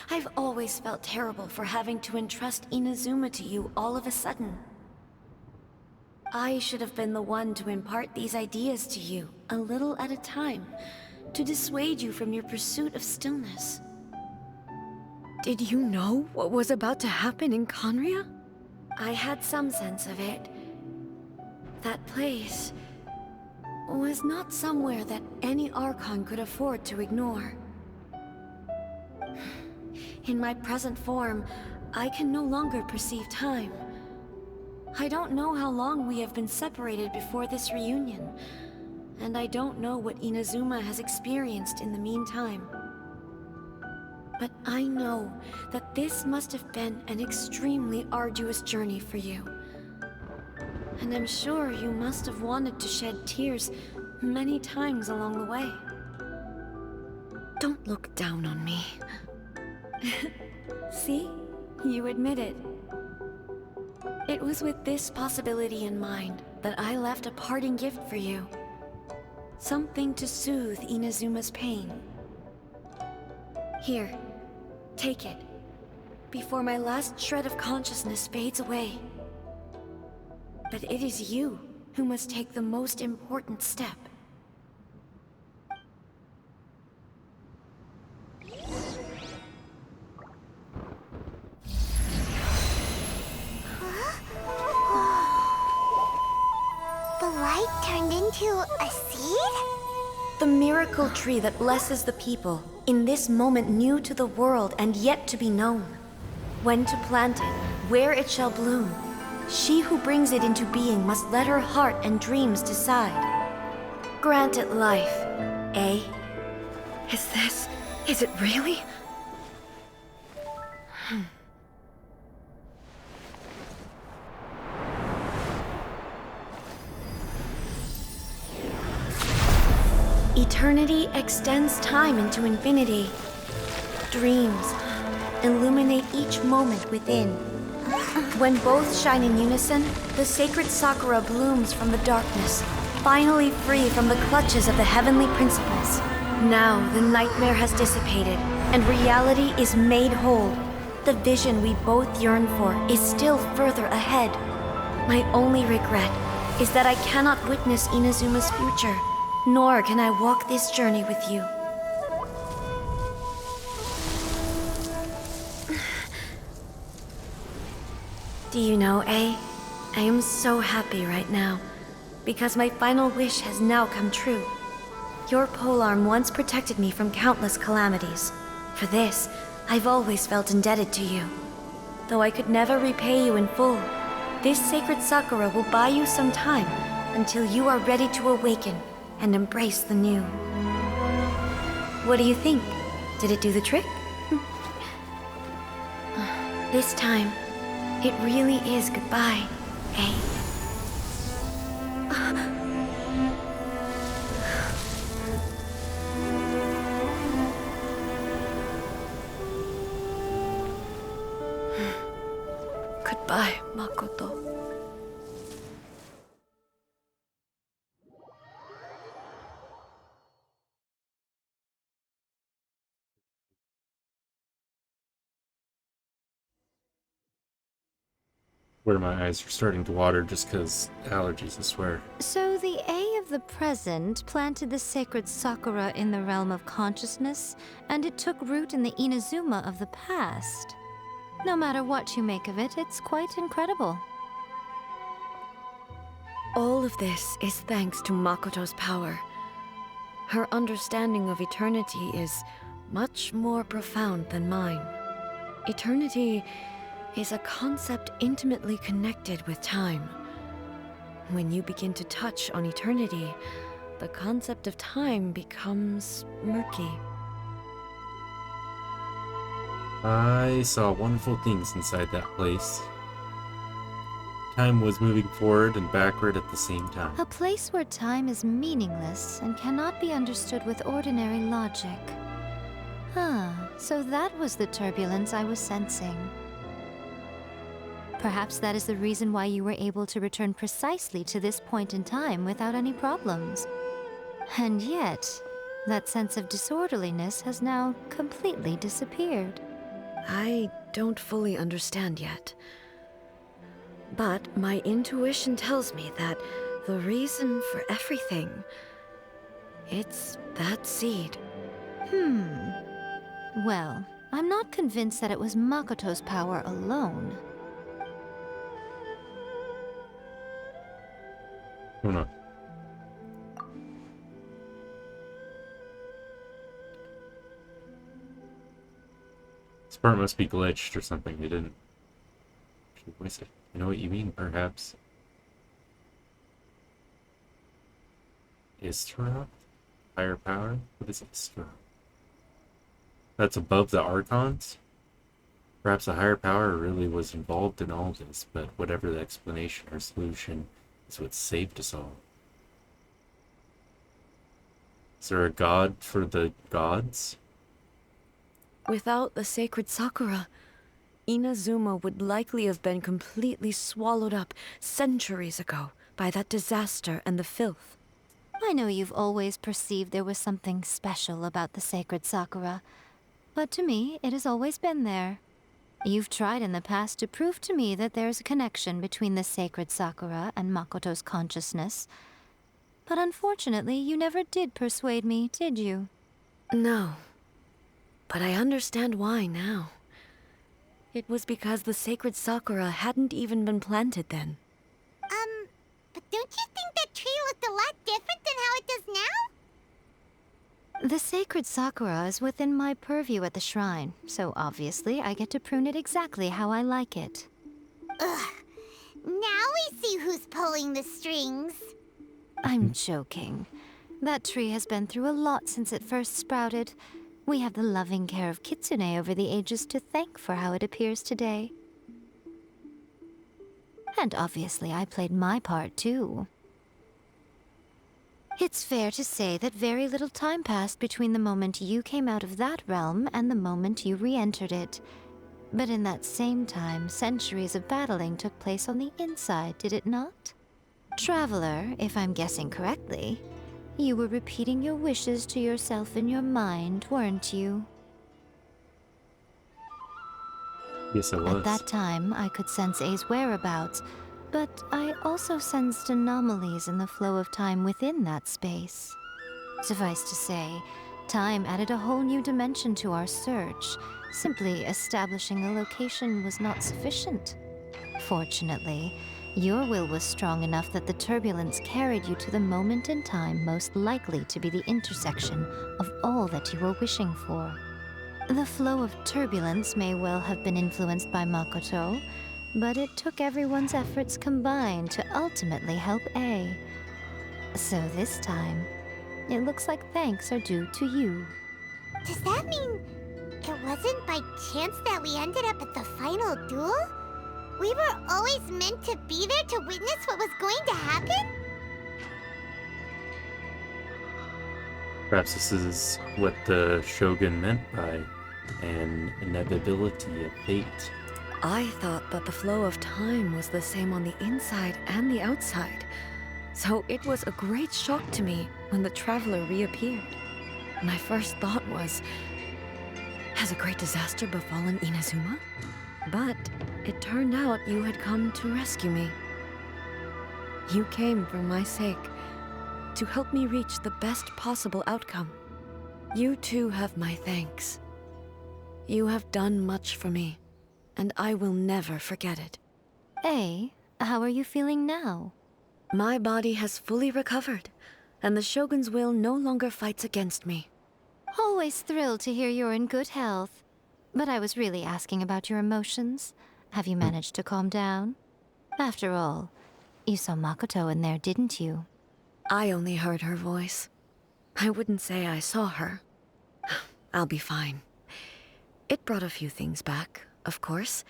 I've always felt terrible for having to entrust Inazuma to you all of a sudden. I should have been the one to impart these ideas to you, a little at a time, to dissuade you from your pursuit of stillness. Did you know what was about to happen in Conria? I had some sense of it. That place was not somewhere that any Archon could afford to ignore. In my present form, I can no longer perceive time. I don't know how long we have been separated before this reunion, and I don't know what Inazuma has experienced in the meantime. But I know that this must have been an extremely arduous journey for you. And I'm sure you must have wanted to shed tears many times along the way. Don't look down on me. See? You admit it. It was with this possibility in mind that I left a parting gift for you. Something to soothe Inazuma's pain. Here, take it, before my last shred of consciousness fades away. But it is you who must take the most important step. The light turned into a seed? The miracle tree that blesses the people, in this moment new to the world and yet to be known. When to plant it, where it shall bloom. She who brings it into being must let her heart and dreams decide. Grant it life, eh? Is it really? Eternity extends time into infinity. Dreams illuminate each moment within. When both shine in unison, the sacred Sakura blooms from the darkness, finally free from the clutches of the heavenly principles. Now the nightmare has dissipated, and reality is made whole. The vision we both yearn for is still further ahead. My only regret is that I cannot witness Inazuma's future, nor can I walk this journey with you. Do you know, I am so happy right now, because my final wish has now come true. Your polearm once protected me from countless calamities. For this, I've always felt indebted to you. Though I could never repay you in full, this sacred Sakura will buy you some time until you are ready to awaken and embrace the new. What do you think? Did it do the trick? This time, it really is goodbye, eh? Goodbye, Makoto. Where my eyes are starting to water just because allergies, I swear. So the A of the present planted the sacred Sakura in the realm of consciousness, and it took root in the Inazuma of the past. No matter what you make of it, it's quite incredible. All of this is thanks to Makoto's power. Her understanding of eternity is much more profound than mine. Eternity is a concept intimately connected with time. When you begin to touch on eternity, the concept of time becomes murky. I saw wonderful things inside that place. Time was moving forward and backward at the same time. A place where time is meaningless and cannot be understood with ordinary logic. So that was the turbulence I was sensing. Perhaps that is the reason why you were able to return precisely to this point in time without any problems. And yet, that sense of disorderliness has now completely disappeared. I don't fully understand yet. But my intuition tells me that the reason for everything, it's that seed. Well, I'm not convinced that it was Makoto's power alone. Hold on. This part must be glitched or something. They didn't actually voice it. You know what you mean, perhaps. Istra? Higher power? What is Istra? That's above the Archons? Perhaps a higher power really was involved in all this, but whatever the explanation or solution is what saved us all. Is there a god for the gods? Without the sacred Sakura, Inazuma would likely have been completely swallowed up centuries ago by that disaster and the filth. I know you've always perceived there was something special about the sacred Sakura, but to me, it has always been there. You've tried in the past to prove to me that there's a connection between the sacred Sakura and Makoto's consciousness, but unfortunately, you never did persuade me, did you? No, but I understand why now. It was because the sacred Sakura hadn't even been planted then. But don't you think that tree looked a lot different than how it does now? The sacred Sakura is within my purview at the shrine, so obviously I get to prune it exactly how I like it. Ugh. Now we see who's pulling the strings. I'm joking. That tree has been through a lot since it first sprouted. We have the loving care of Kitsune over the ages to thank for how it appears today. And obviously I played my part too. It's fair to say that very little time passed between the moment you came out of that realm and the moment you re-entered it. But in that same time, centuries of battling took place on the inside, did it not? Traveler, if I'm guessing correctly, you were repeating your wishes to yourself in your mind, weren't you? Yes, I was. At that time, I could sense A's whereabouts, but I also sensed anomalies in the flow of time within that space. Suffice to say, time added a whole new dimension to our search. Simply establishing a location was not sufficient. Fortunately, your will was strong enough that the turbulence carried you to the moment in time most likely to be the intersection of all that you were wishing for. The flow of turbulence may well have been influenced by Makoto, but it took everyone's efforts combined to ultimately help A. So this time, it looks like thanks are due to you. Does that mean it wasn't by chance that we ended up at the final duel? We were always meant to be there to witness what was going to happen? Perhaps this is what the Shogun meant by an inevitability of fate. I thought that the flow of time was the same on the inside and the outside, so it was a great shock to me when the traveler reappeared. My first thought was, has a great disaster befallen Inazuma? But it turned out you had come to rescue me. You came for my sake, to help me reach the best possible outcome. You too have my thanks. You have done much for me, and I will never forget it. A, how are you feeling now? My body has fully recovered, and the Shogun's will no longer fights against me. Always thrilled to hear you're in good health. But I was really asking about your emotions. Have you managed to calm down? After all, you saw Makoto in there, didn't you? I only heard her voice. I wouldn't say I saw her. I'll be fine. It brought a few things back, of course,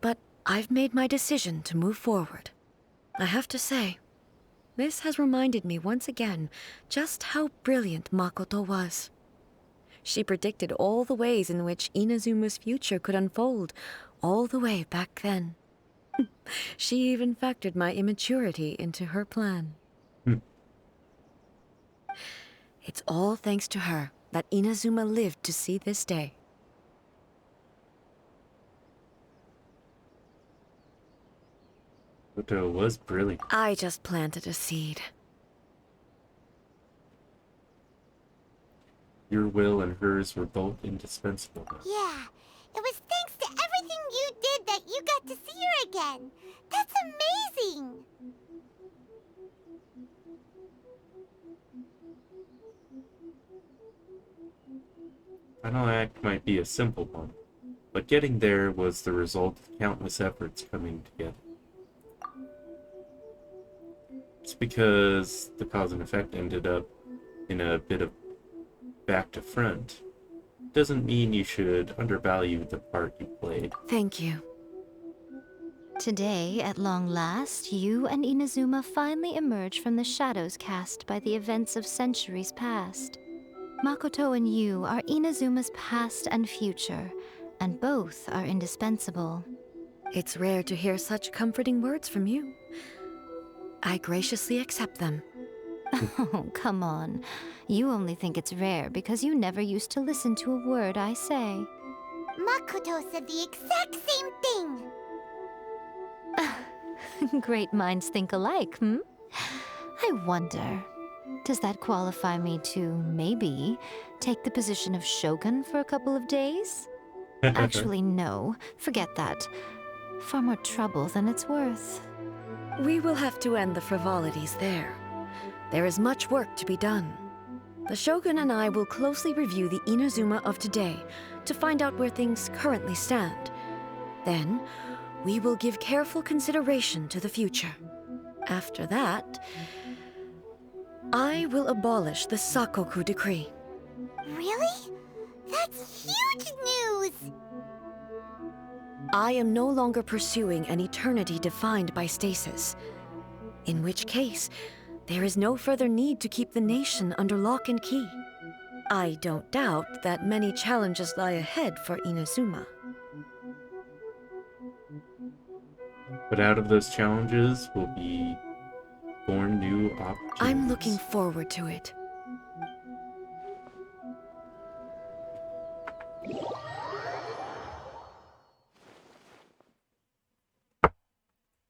but I've made my decision to move forward. I have to say, this has reminded me once again just how brilliant Makoto was. She predicted all the ways in which Inazuma's future could unfold, all the way back then. She even factored my immaturity into her plan. It's all thanks to her that Inazuma lived to see this day. Makoto was brilliant. I just planted a seed. Your will and hers were both indispensable. Yeah, it was thanks to everything you did that you got to see her again. That's amazing! Final act might be a simple one, but getting there was the result of countless efforts coming together. Just because the cause and effect ended up in a bit of back to front doesn't mean you should undervalue the part you played. Thank you. Today, at long last, you and Inazuma finally emerge from the shadows cast by the events of centuries past. Makoto and you are Inazuma's past and future, and both are indispensable. It's rare to hear such comforting words from you. I graciously accept them. Oh, come on. You only think it's rare because you never used to listen to a word I say. Makoto said the exact same thing! Great minds think alike, hmm? I wonder, does that qualify me to, maybe, take the position of Shogun for a couple of days? Actually, no. Forget that. Far more trouble than it's worth. We will have to end the frivolities there. There is much work to be done. The Shogun and I will closely review the Inazuma of today to find out where things currently stand. Then, we will give careful consideration to the future. After that, I will abolish the Sakoku decree. Really? That's huge news! I am no longer pursuing an eternity defined by stasis. In which case, there is no further need to keep the nation under lock and key. I don't doubt that many challenges lie ahead for Inazuma. But out of those challenges will be born new opportunities. I'm looking forward to it.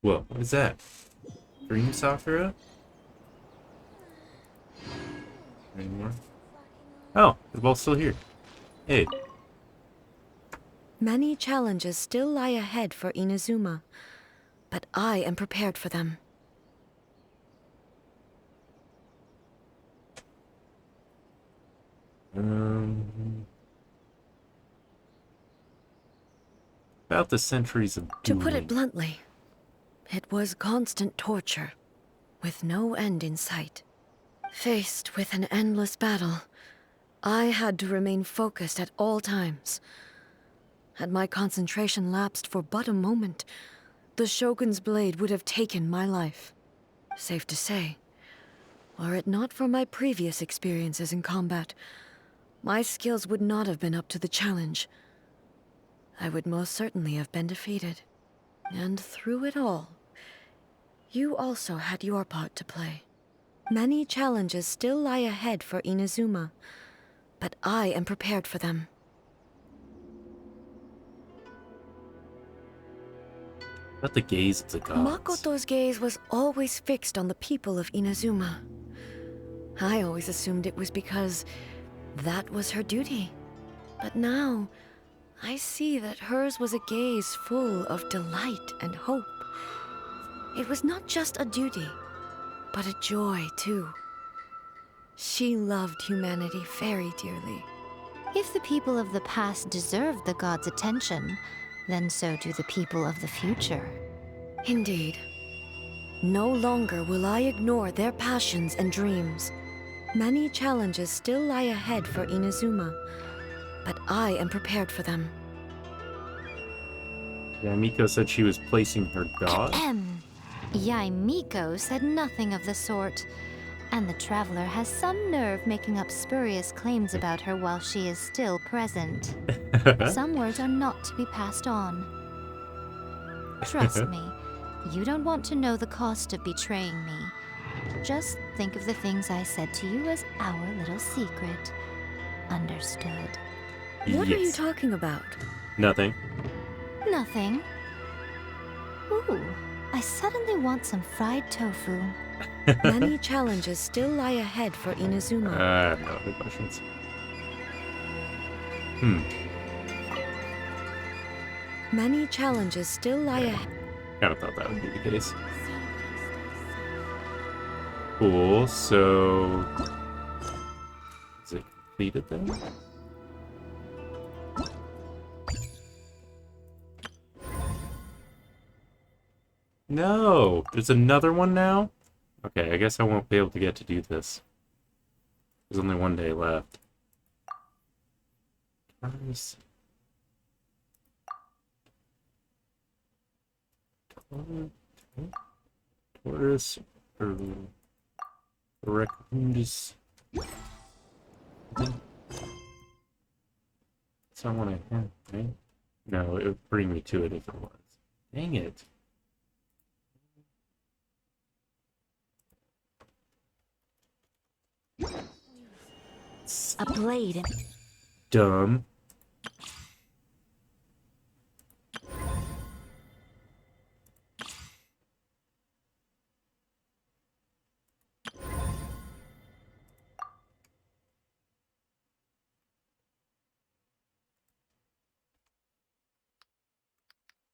Whoa, what is that? Dream Sakura? Any more? Oh, they're both still here. Hey. Many challenges still lie ahead for Inazuma, but I am prepared for them. About the centuries of To put dueling. it bluntly, it was constant torture, with no end in sight. Faced with an endless battle, I had to remain focused at all times. Had my concentration lapsed for but a moment, the Shogun's blade would have taken my life. Safe to say, were it not for my previous experiences in combat, my skills would not have been up to the challenge. I would most certainly have been defeated. And through it all, you also had your part to play. Many challenges still lie ahead for Inazuma, but I am prepared for them. About the gaze of the gods. Makoto's gaze was always fixed on the people of Inazuma. I always assumed it was because that was her duty. But now, I see that hers was a gaze full of delight and hope. It was not just a duty, but a joy, too. She loved humanity very dearly. If the people of the past deserve the gods' attention, then so do the people of the future. Indeed. No longer will I ignore their passions and dreams. Many challenges still lie ahead for Inazuma, but I am prepared for them. Yeah, Miko said she was placing her god. Yaimiko said nothing of the sort. And the traveler has some nerve making up spurious claims about her while she is still present. Some words are not to be passed on. Trust me, you don't want to know the cost of betraying me. Just think of the things I said to you as our little secret. Understood? What are you Yes. talking about? Nothing. Nothing. Ooh, I suddenly want some fried tofu. Many challenges still lie ahead for Inazuma. I have no other questions. Many challenges still lie ahead. Kind of thought that would be the case. Cool, so... Is it completed then? No! There's another one now? Okay, I guess I won't be able to get to do this. There's only one day left. Tortoise. Tortoise. Recundus. Someone I have, right? No, it would bring me to it if it was. Dang it. A blade. Dumb.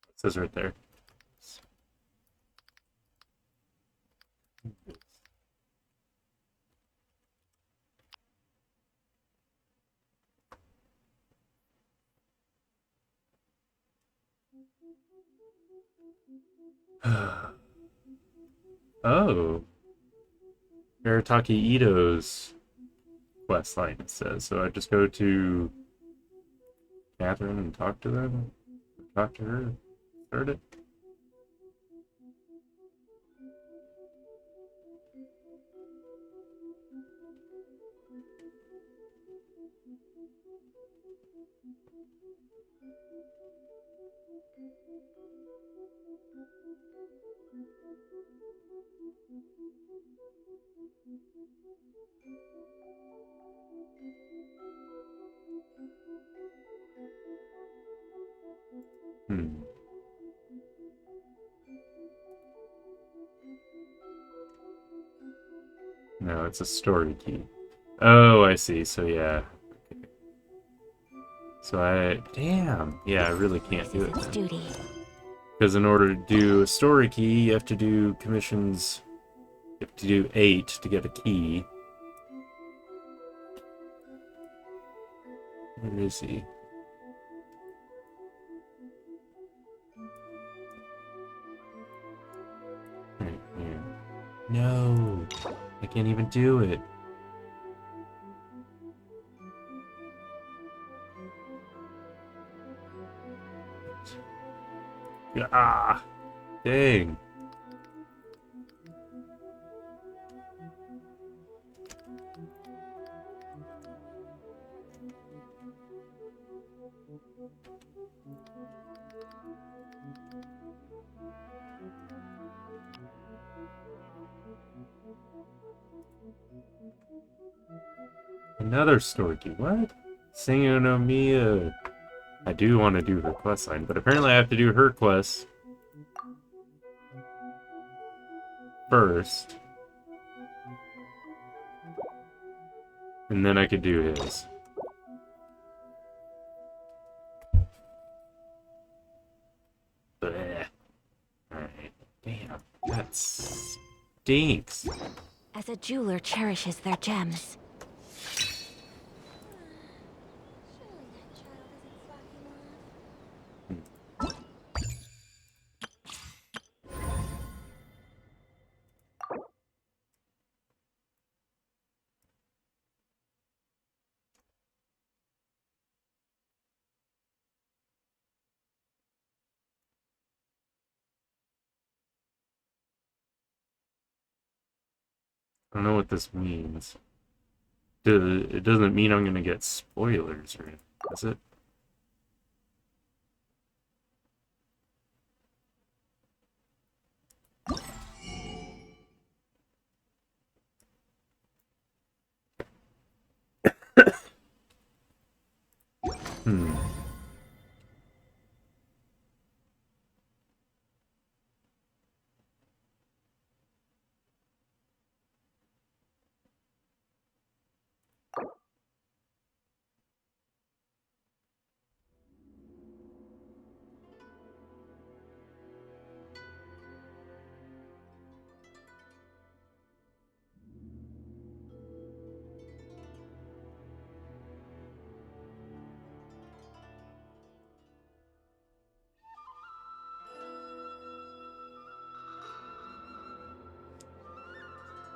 It says right there. Oh. Arataki Ito's quest line, it says. So I just go to Catherine and talk to them? Talk to her? Start it? No, it's a story key. Oh, I see. So, yeah. Okay. So damn. Yeah, I really can't do it then. Duty. Because in order to do a story key, you have to do commissions. You have to do 8 to get a key. Where is he? Right here. No! I can't even do it. Ah! Dang. Another story key. What? Singing no Mia. I do want to do her quest line, but apparently I have to do her quest first. And then I could do his. Blech. Alright. Damn. That stinks. As a jeweler cherishes their gems. I don't know what this means. It doesn't mean I'm gonna get spoilers, or anything, does it?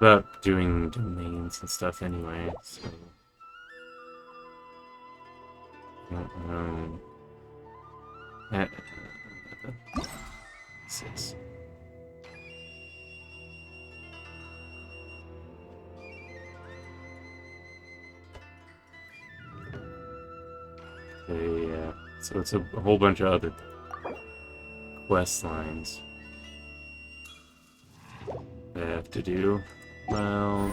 about doing domains and stuff anyway, so... I don't know. What's this? Okay, yeah. So it's a whole bunch of other quest lines that I have to do. Well,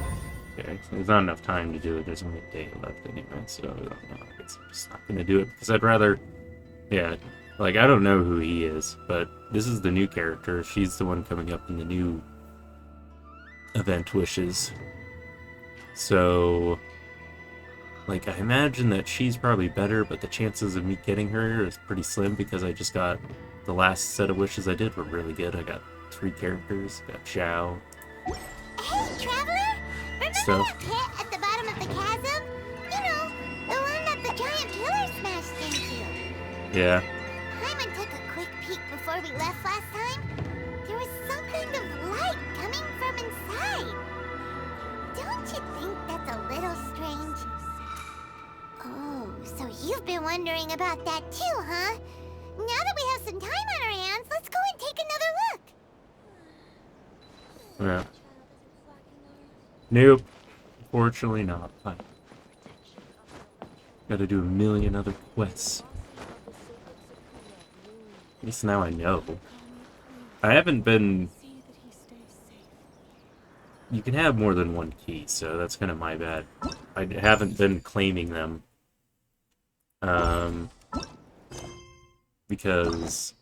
okay, so there's not enough time to do it. There's only a day left anyway, so I don't know. I guess I'm just not gonna do it because I'd rather, yeah, like I don't know who he is, but this is the new character. She's the one coming up in the new event wishes. So, like, I imagine that she's probably better, but the chances of me getting her is pretty slim because I just got the last set of wishes I did were really good. I got 3 characters. Got Xiao. Hey, Traveler! Remember Stuff. that pit at the bottom of the chasm? You know, the one that the giant pillar smashed into. Yeah. Paimon took a quick peek before we left last time. There was some kind of light coming from inside. Don't you think that's a little strange? Oh, so you've been wondering about that too, huh? Now that we have some time on our hands, let's go and take another look. Yeah. Nope. Fortunately not. Fine. Gotta do a million other quests. At least now I know. I haven't been... You can have more than one key, so that's kind of my bad. I haven't been claiming them. Because...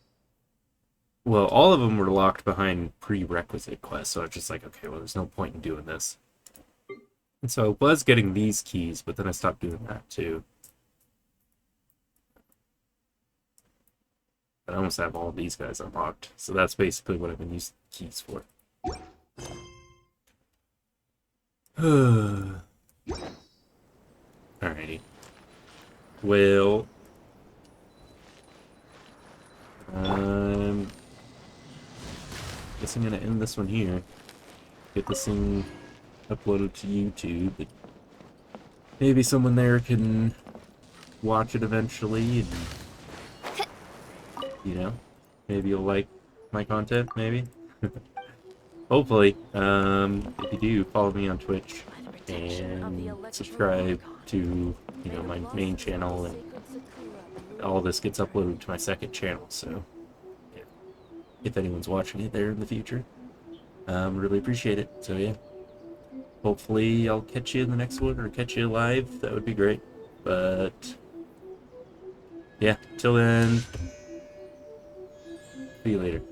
Well, all of them were locked behind prerequisite quests, so I was just like, okay, well, there's no point in doing this. And so I was getting these keys, but then I stopped doing that too. I almost have all these guys unlocked, so that's basically what I've been using keys for. Alrighty. Well... guess I'm gonna end this one here. Get this thing uploaded to YouTube. But maybe someone there can watch it eventually, and you know, maybe you'll like my content. Maybe. Hopefully. If you do, follow me on Twitch and subscribe to my main channel, and all this gets uploaded to my second channel. So. If anyone's watching it there in the future. Really appreciate it. So yeah. Hopefully I'll catch you in the next one, or catch you live. That would be great. But yeah, till then. See you later.